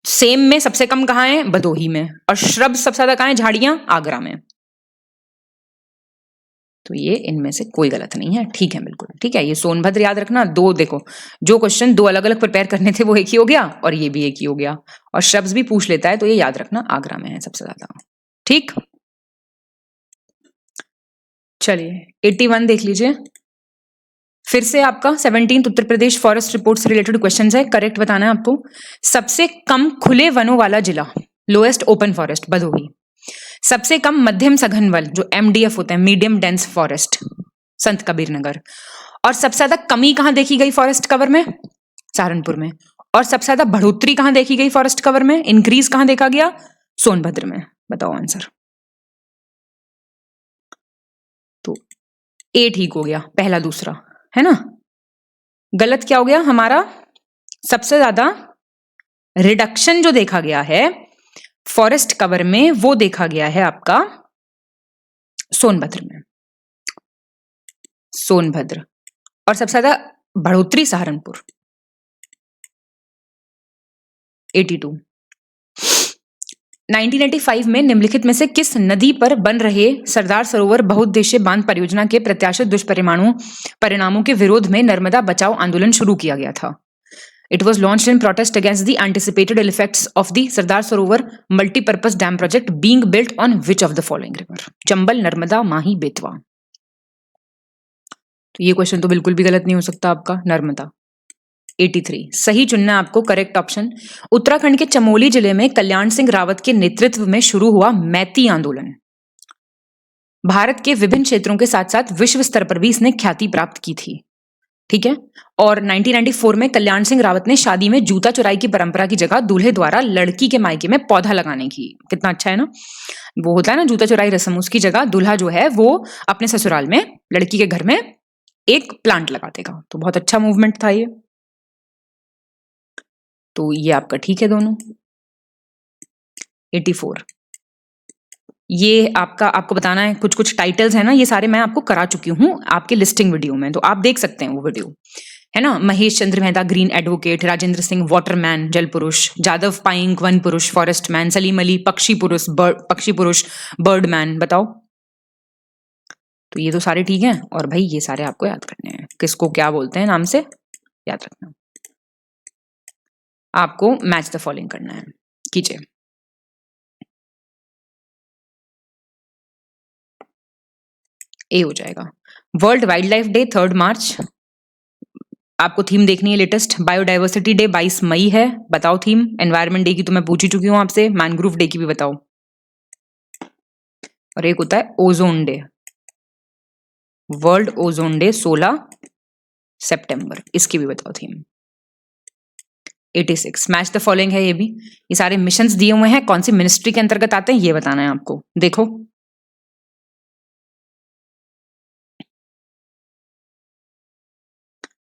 सेम में सबसे कम कहां है? भदोही में। और श्रब सबसे ज्यादा कहां है? झाड़ियां आगरा में। तो ये इनमें से कोई गलत नहीं है, ठीक है, बिल्कुल ठीक है। ये सोनभद्र याद रखना। दो देखो, जो क्वेश्चन दो अलग अलग प्रिपेयर करने थे वो एक ही हो गया और ये भी एक ही हो गया। और शब्द भी पूछ लेता है तो ये याद रखना आगरा में है सबसे ज्यादा, ठीक। चलिए 81 देख लीजिए। फिर से आपका 17th Uttar Pradesh forest report से रिलेटेड क्वेश्चन है, करेक्ट बताना है आपको। सबसे कम खुले वनों वाला जिला, लोएस्ट ओपन फॉरेस्ट, भदोही। सबसे कम मध्यम सघन वन जो MDF होते हैं, मीडियम डेंस फॉरेस्ट, संत कबीर नगर। और सबसे ज्यादा कमी कहां देखी गई फॉरेस्ट कवर में? सहारनपुर में। और सबसे ज्यादा बढ़ोतरी कहां देखी गई फॉरेस्ट कवर में? इंक्रीज कहां देखा गया? सोनभद्र में। बताओ आंसर। तो ए ठीक हो गया, पहला दूसरा है ना। गलत क्या हो गया हमारा? सबसे ज्यादा रिडक्शन जो देखा गया है फॉरेस्ट कवर में वो देखा गया है आपका सोनभद्र में, सोनभद्र। और सबसे ज्यादा बढ़ोतरी सहारनपुर 82। 1985 में निम्नलिखित में से किस नदी पर बन रहे सरदार सरोवर बहुउद्देशीय बांध परियोजना के प्रत्याशित दुष्परिणामों के विरोध में नर्मदा बचाओ आंदोलन शुरू किया गया था? It was launched in protest against the anticipated ill effects of the Sardar Sarovar multi-purpose dam project being built on which of the following river? Chambal, Narmada, माही, बेतवा। तो ये क्वेश्चन तो बिल्कुल भी गलत नहीं हो सकता आपका, नर्मदा। 83 सही चुनना है आपको, करेक्ट ऑप्शन। उत्तराखंड के चमोली जिले में कल्याण सिंह रावत के नेतृत्व में शुरू हुआ मैती आंदोलन भारत के विभिन्न क्षेत्रों के साथ साथ विश्व स्तर पर भी इसने ख्याति प्राप्त की थी, ठीक है। और 1994 में कल्याण सिंह रावत ने शादी में जूता चुराई की परंपरा की जगह दूल्हे द्वारा लड़की के मायके में पौधा लगाने की, कितना अच्छा है ना। वो होता है ना जूता चुराई रस्म, उसकी जगह दूल्हा जो है वो अपने ससुराल में लड़की के घर में एक प्लांट लगा देगा। तो बहुत अच्छा मूवमेंट था ये। तो ये आपका ठीक है दोनों। 84 ये आपको बताना है, कुछ कुछ टाइटल्स है ना, ये सारे मैं आपको करा चुकी हूं आपके लिस्टिंग वीडियो में, तो आप देख सकते हैं वो वीडियो, है ना। Mahesh Chandra Mehta green advocate, Rajendra Singh waterman जल पुरुष, जादव पाइंग वन पुरुष फॉरेस्ट मैन, सलीम अली पक्षी पुरुष बर्डमैन। बताओ। तो ये तो सारे ठीक हैं। और भाई ये सारे आपको याद करने हैं, किसको क्या बोलते हैं नाम से याद रखना। आपको मैच द फॉलोइंग करना है, कीजिए। ए हो जाएगा। वर्ल्ड वाइल्ड लाइफ डे 3 मार्च, आपको थीम देखनी है लेटेस्ट। बायोडाइवर्सिटी डे 22 मई है, बताओ थीम। एनवायरनमेंट डे की तो मैं पूछ ही चुकी हूं आपसे, मैनग्रोव डे की भी बताओ। और एक होता है ozone day, world ozone day 16 सितंबर, इसकी भी बताओ थीम। 86 मैच द फॉलोइंग है ये भी। ये सारे मिशंस दिए हुए हैं, कौन सी मिनिस्ट्री के अंतर्गत आते हैं ये बताना है आपको। देखो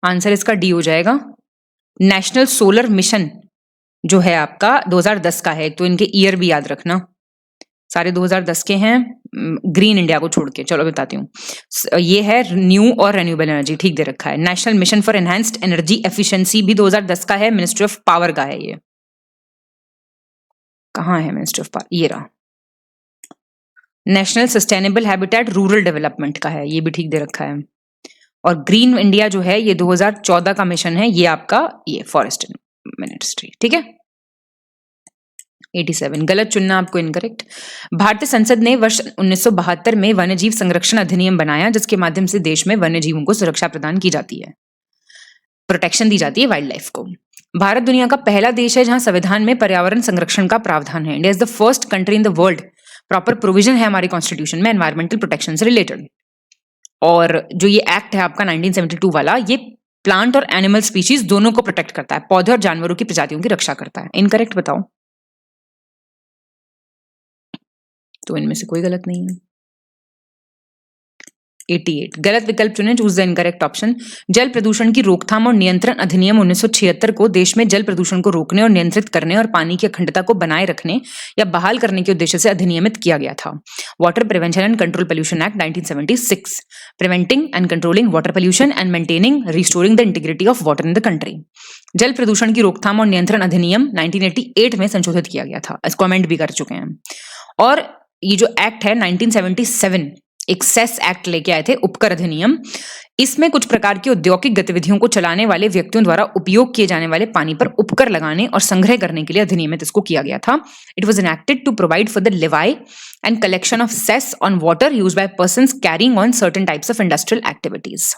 आंसर इसका डी हो जाएगा। नेशनल सोलर मिशन जो है आपका 2010 का है, तो इनके ईयर भी याद रखना, सारे 2010 के हैं, ग्रीन इंडिया को छोड़ के। चलो बताती हूँ, ये है न्यू और रेन्यूएबल एनर्जी, ठीक दे रखा है। National mission for enhanced energy efficiency भी 2010 का है, मिनिस्ट्री ऑफ पावर का है। ये कहाँ है मिनिस्ट्री ऑफ पावर, ये रहा। National sustainable habitat rural development का है, ये भी ठीक दे रखा है। और ग्रीन इंडिया जो है ये 2014 का मिशन है, ये आपका ये फॉरेस्ट मिनिस्ट्री, ठीक है। 87 गलत चुनना आपको, इनकरेक्ट। भारतीय संसद ने वर्ष 1972 में वन्यजीव संरक्षण अधिनियम बनाया, जिसके माध्यम से देश में वन्यजीवों को सुरक्षा प्रदान की जाती है, प्रोटेक्शन दी जाती है वाइल्ड लाइफ को। भारत दुनिया का पहला देश है जहां संविधान में पर्यावरण संरक्षण का प्रावधान है। India is the first country in the world, proper provision है हमारी कॉन्स्टिट्यूशन में एनवायरमेंटल प्रोटेक्शन से रिलेटेड। और जो ये एक्ट है आपका 1972 वाला, ये प्लांट और एनिमल स्पीशीज दोनों को प्रोटेक्ट करता है, पौधे और जानवरों की प्रजातियों की रक्षा करता है। इनकरेक्ट बताओ, तो इनमें से कोई गलत नहीं है। 88 गलत विकल्प चुने, चूज द इनकरेक्ट ऑप्शन। जल प्रदूषण की रोकथाम और नियंत्रण अधिनियम 1976 को देश में जल प्रदूषण को रोकने और नियंत्रित करने और पानी की अखंडता को बनाए रखने या बहाल करने के उद्देश्य से अधिनियमित किया गया था। Water prevention and control pollution act 1976, preventing and controlling water pollution and maintaining restoring the integrity of water in the country. जल प्रदूषण की रोकथाम और नियंत्रण अधिनियम 1988 में संशोधित किया गया था, इसको अमेंड भी कर चुके हैं। और ये जो एक्ट है 1977 एक सेस एक्ट लेके आए थे, उपकर अधिनियम। इसमें कुछ प्रकार की औद्योगिक गतिविधियों को चलाने वाले व्यक्तियों द्वारा उपयोग किए जाने वाले पानी पर उपकर लगाने और संग्रह करने के लिए अधिनियमित इसको किया गया था। It was enacted to provide for the levy and collection of cess on water used by persons carrying on certain types of industrial activities.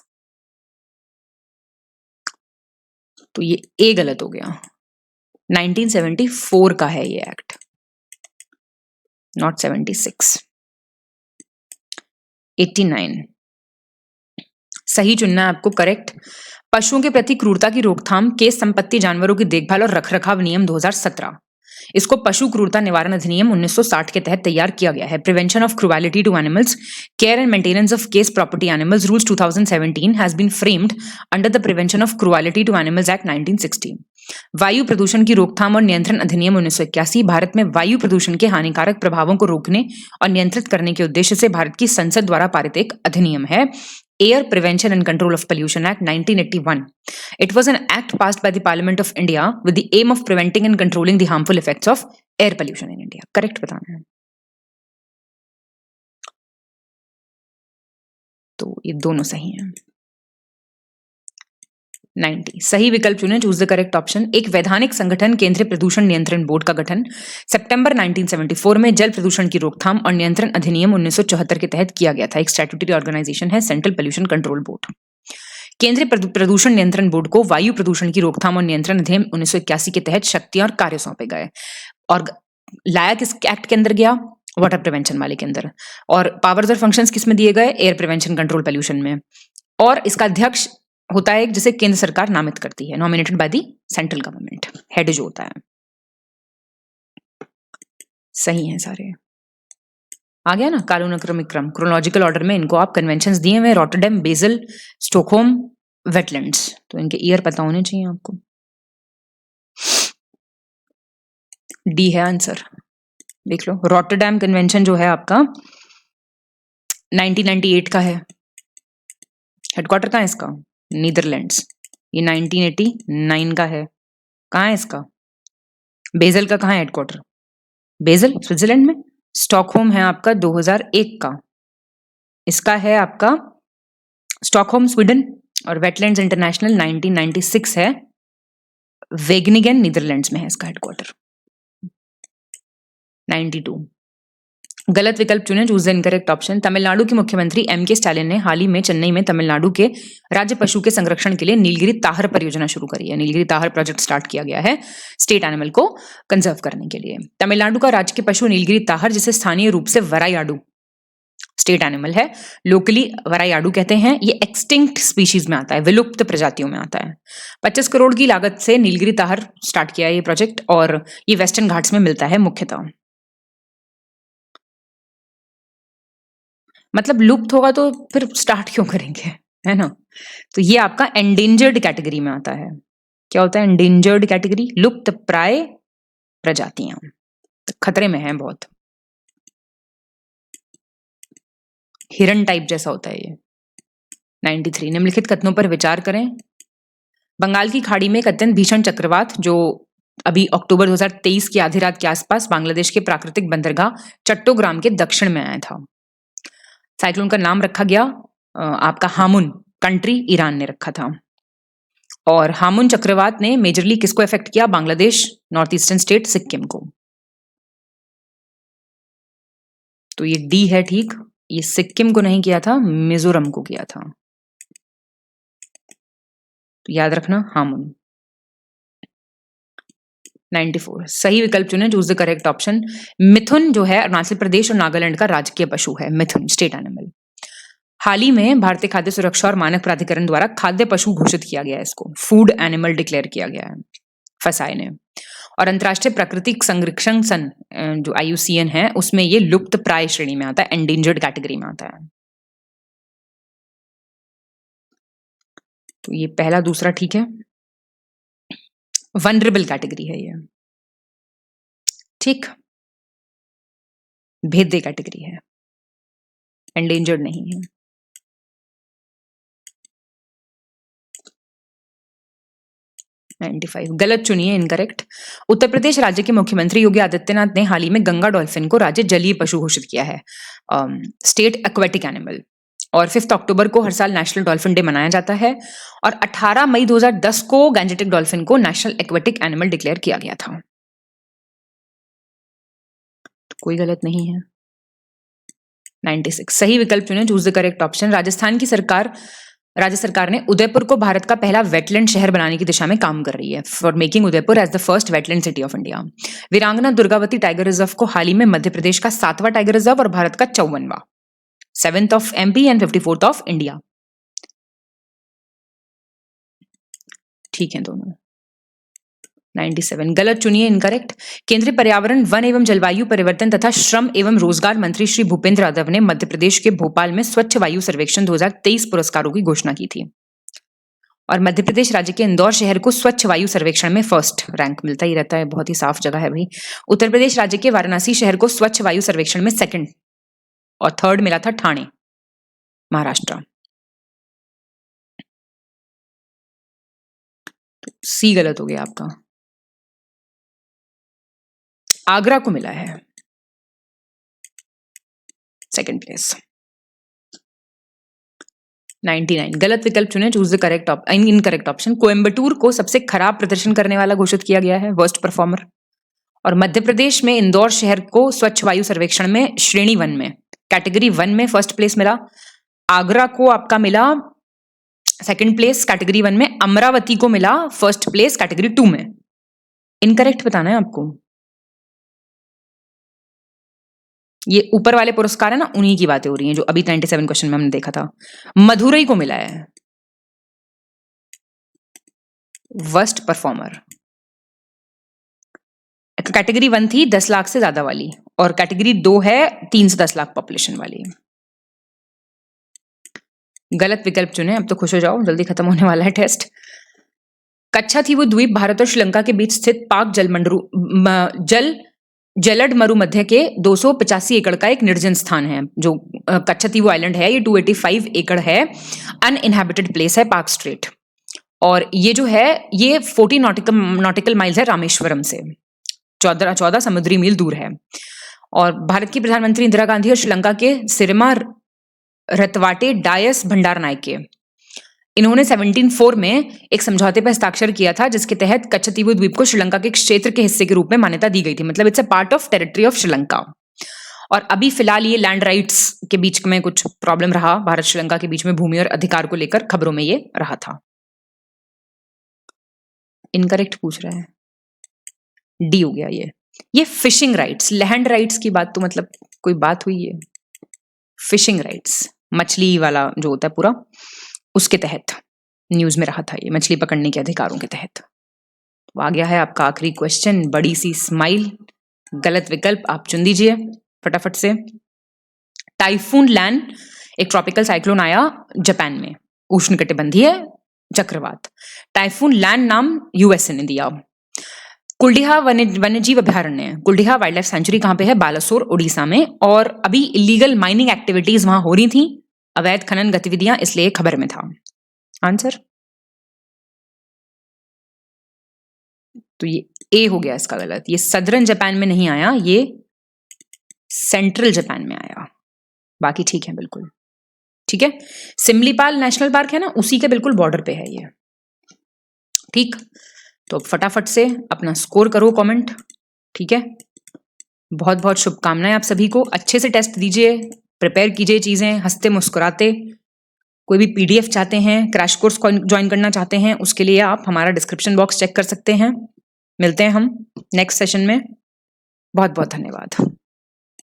तो ये ए गलत हो गया, 1974 का है ये एक्ट, नॉट 76। 89 सही चुनना है आपको, करेक्ट। पशुओं के प्रति क्रूरता की रोकथाम, केस संपत्ति, जानवरों की देखभाल और रखरखाव नियम 2017, इसको पशु क्रूरता निवारण अधिनियम 1960 के तहत तैयार किया गया है। Prevention of cruelty to animals, care and maintenance of case property animals rules 2017 has been framed under the prevention of cruelty to animals act 1960। वायु प्रदूषण की रोकथाम और नियंत्रण अधिनियम 1981 भारत में वायु प्रदूषण के हानिकारक प्रभावों को रोकने और नियंत्रित करने के उद्देश्य से भारत की संसद द्वारा पारित एक अधिनियम है। Air prevention and control of pollution act 1981, it was an act passed by the Parliament of India with the aim of preventing and controlling the harmful effects of air pollution in India। Correct बताना है। तो ये दोनों सही हैं। 90 सही विकल्प चुने, चूज द करेक्ट ऑप्शन। एक वैधानिक संगठन केंद्रीय प्रदूषण नियंत्रण बोर्ड का गठन सितंबर 1974 में जल प्रदूषण की रोकथाम और नियंत्रण अधिनियम 1974 के तहत किया गया था। एक स्टैट्यूटरी ऑर्गेनाइजेशन है सेंट्रल पोल्यूशन कंट्रोल बोर्ड। केंद्रीय प्रदूषण नियंत्रण बोर्ड को वायु प्रदूषण की रोकथाम और नियंत्रण अधिनियम 1981 के तहत शक्तियां और कार्य सौंपे गए। और लाया किस एक्ट के अंदर गया, वाटर प्रिवेंशन वाले के अंदर। और पावर्स और फंक्शंस किस में दिए गए, एयर प्रिवेंशन कंट्रोल पोल्यूशन में। और इसका अध्यक्ष होता है जिसे केंद्र सरकार नामित करती है, nominated by the central government, head जो होता है। सही है सारे, आ गया ना कालानुक्रमिक क्रम, क्रोनोलॉजिकल ऑर्डर में इनको आप कन्वेंशंस दिए हुए, रॉटरडैम, बेसल, स्टॉकहोम, वेटलैंड्स, तो इनके ईयर पता होने चाहिए आपको। डी है आंसर, देख लो। रॉटरडैम कन्वेंशन जो है आपका 1998 का है। हेडक्वार्टर कहाँ है इसका, नीदरलैंड्स। ये 1989 का है, कहाँ है इसका, बेजल का कहाँ है हेडक्वार्टर, बेजल स्विट्जरलैंड में। स्टॉकहोम है आपका 2001 का, इसका है आपका स्टॉकहोम स्वीडन। और वेटलैंड्स इंटरनेशनल 1996 है, वेगनिगन नीदरलैंड्स में है इसका हेडक्वार्टर। 92 गलत विकल्प चुने, choose the incorrect option. Tamil Nadu के मुख्यमंत्री M.K. स्टालिन ने हाल ही में चेन्नई में तमिलनाडु के राज्य पशु के संरक्षण के लिए नीलगिरी ताहर परियोजना शुरू करी है। नीलगिरी ताहर प्रोजेक्ट स्टार्ट किया गया है स्टेट एनिमल को कंजर्व करने के लिए। तमिलनाडु का राज्य के पशु नीलगिरी ताहर, जिसे स्थानीय रूप से वरायाडू स्टेट एनिमल है, लोकली वरायाडू कहते हैं, ये एक्सटिंक्ट स्पीशीज में आता है, विलुप्त प्रजातियों में आता है। 25 करोड़ की लागत से नीलगिरी ताहर स्टार्ट किया है ये प्रोजेक्ट, और ये वेस्टर्न घाट्स में मिलता है मुख्यतः। मतलब लुप्त होगा तो फिर स्टार्ट क्यों करेंगे, है ना। तो ये आपका एंडेंजर्ड कैटेगरी में आता है। क्या होता है एंडेंजर्ड कैटेगरी? लुप्त प्राय प्रजातियां, तो खतरे में है बहुत। हिरन टाइप जैसा होता है ये। 93 निम्नलिखित कथनों पर विचार करें। बंगाल की खाड़ी में एक अत्यंत भीषण चक्रवात, जो अभी अक्टूबर 2023 की आधी रात के आसपास बांग्लादेश के प्राकृतिक बंदरगाह चट्टोग्राम के दक्षिण में आया था। साइक्लोन का नाम रखा गया आपका हामुन, कंट्री ईरान ने रखा था। और हामुन चक्रवात ने मेजरली किसको इफेक्ट किया? Bangladesh, north eastern state Sikkim को। तो ये डी है ठीक। ये सिक्किम को नहीं किया था, मिजोरम को किया था। तो याद रखना हामुन। 94 सही विकल्प चुने, चूज द करेक्ट ऑप्शन। मिथुन जो है अरुणाचल प्रदेश और नागालैंड का राजकीय पशु है, मिथुन स्टेट एनिमल। हाल ही में भारतीय खाद्य सुरक्षा और मानक प्राधिकरण द्वारा खाद्य पशु घोषित किया गया है, इसको फूड एनिमल डिक्लेयर किया गया है फसाई ने। और अंतर्राष्ट्रीय प्राकृतिक संरक्षण सन जो IUCN है, उसमें ये लुप्त प्राय श्रेणी में आता है, एंडेंजर्ड कैटेगरी में आता है। तो ये पहला दूसरा ठीक है। वनरेबल कैटेगरी है ये, ठीक, भेद्य कैटेगरी है, एंडेंजर्ड नहीं है। गलत चुनिए, इनकरेक्ट। उत्तर प्रदेश राज्य के मुख्यमंत्री योगी आदित्यनाथ ने हाल ही में गंगा डॉल्फिन को राज्य जलीय पशु घोषित किया है, स्टेट एक्वेटिक एनिमल। और 5 अक्टूबर को हर साल नेशनल डॉल्फिन डे मनाया जाता है, और 18 मई 2010 को गैंजेटिक डॉल्फिन को नेशनल एक्वेटिक एनिमल डिक्लेयर किया गया था। तो कोई गलत नहीं है। 96 सही विकल्प चुने, choose the correct option. Rajasthan की राज्य सरकार ने उदयपुर को भारत का पहला वेटलैंड शहर बनाने की दिशा में काम कर रही है, for making Udaipur as the first wetland city of India. Veerangana Durgavati tiger reserve को हाल ही में मध्य प्रदेश का 7वां टाइगर रिजर्व और भारत का 54वां, 7th of MP and 54th of India. ठीक है दोनों। 97 गलत चुनिए, इनकरेक्ट। केंद्रीय पर्यावरण, वन एवं जलवायु परिवर्तन तथा श्रम एवं रोजगार मंत्री श्री भूपेंद्र यादव ने मध्य प्रदेश के भोपाल में स्वच्छ वायु सर्वेक्षण 2023 पुरस्कारों की घोषणा की थी। और मध्य प्रदेश राज्य के इंदौर शहर को स्वच्छ वायु सर्वेक्षण में फर्स्ट रैंक मिलता ही रहता है, बहुत ही साफ जगह है भाई। उत्तर प्रदेश राज्य के वाराणसी शहर को स्वच्छ वायु सर्वेक्षण में सेकंड, और थर्ड मिला था ठाणे, महाराष्ट्र। सी गलत हो गया आपका, आगरा को मिला है सेकंड प्लेस। 99 गलत विकल्प चुने, choose the correct incorrect option. Coimbatore को सबसे खराब प्रदर्शन करने वाला घोषित किया गया है, वर्स्ट परफॉर्मर। और मध्य प्रदेश में इंदौर शहर को स्वच्छ वायु सर्वेक्षण में श्रेणी 1 में, कैटेगरी 1 में फर्स्ट प्लेस मिला। आगरा को आपका मिला सेकंड प्लेस कैटेगरी 1 में। अमरावती को मिला फर्स्ट प्लेस कैटेगरी 2 में। इनकरेक्ट बताना है आपको। ये ऊपर वाले पुरस्कार है ना, उन्हीं की बातें हो रही हैं जो अभी 97 क्वेश्चन में हमने देखा था। मदुरई को मिला है वर्स्ट परफॉर्मर। कैटेगरी 1 थी 10 लाख से ज्यादा वाली, और कैटेगरी 2 है 3 से 10 लाख पॉपुलेशन वाली। गलत विकल्प चुने, अब तो खुश हो जाओ, जल्दी खत्म होने वाला है टेस्ट। कच्छाथीवु द्वीप भारत और श्रीलंका के बीच स्थित पाक जलड मरुमध्य के 285 एकड़ का एक निर्जन स्थान है। जो कच्छाथीवु आइलैंड है, ये 285 एकड़ है, अनइनहैबिटेड प्लेस है, पार्क स्ट्रेट। और ये जो है ये 40 नॉटिकल माइल्स है रामेश्वरम से, 14 समुद्री मील दूर है। और भारत की प्रधानमंत्री इंदिरा गांधी और श्रीलंका के सिरिमा रतवाटे डायस भंडारनायके इन्होंने 1704 में एक समझौते पर हस्ताक्षर किया था जिसके तहत कच्छतीबू द्वीप को श्रीलंका के एक क्षेत्र के हिस्से के रूप में मान्यता दी गई थी, मतलब it's a part of territory of Sri Lanka. और अभी फिलहाल ये लैंड राइट्स के बीच में कुछ प्रॉब्लम रहा, भारत श्रीलंका के बीच में भूमि और अधिकार को लेकर खबरों में ये रहा था। इनकरेक्ट पूछ रहा है, डी हो गया ये फिशिंग राइट्स, लैंड राइट्स की बात तो मतलब कोई बात हुई है? फिशिंग राइट्स, मछली वाला जो होता है पूरा, उसके तहत न्यूज में रहा था ये, मछली पकड़ने के अधिकारों के तहत। तो आ गया है आपका आखिरी क्वेश्चन, बड़ी सी स्माइल, गलत विकल्प आप चुन दीजिए फटाफट से। टाइफून लैन एक ट्रॉपिकल साइक्लोन आया जापान में, उष्णकटिबंधीय चक्रवात। टाइफून लैन नाम यूएसए ने दिया। कुलडीहा वन्यजीव अभयारण्य, कुलडीहा वाइल्ड लाइफ सेंचुरी कहाँ पे है? बालासोर उड़ीसा में। और अभी इलीगल माइनिंग एक्टिविटीज वहां हो रही थी, अवैध खनन गतिविधियां, इसलिए खबर में था। आंसर तो ये ए हो गया इसका गलत। ये सदर्न जापान में नहीं आया, ये सेंट्रल जापान में आया। बाकी ठीक है, बिल्कुल ठीक है। सिमलीपाल नेशनल पार्क है ना, उसी के बिल्कुल बॉर्डर पे है ये। ठीक, तो फटाफट से अपना स्कोर करो कमेंट, ठीक है। बहुत बहुत शुभकामनाएं आप सभी को, अच्छे से टेस्ट दीजिए, प्रिपेयर कीजिए चीजें हंसते मुस्कुराते। कोई भी पीडीएफ चाहते हैं, क्रैश कोर्स ज्वाइन करना चाहते हैं, उसके लिए आप हमारा डिस्क्रिप्शन बॉक्स चेक कर सकते हैं। मिलते हैं हम नेक्स्ट सेशन में। बहुत बहुत धन्यवाद।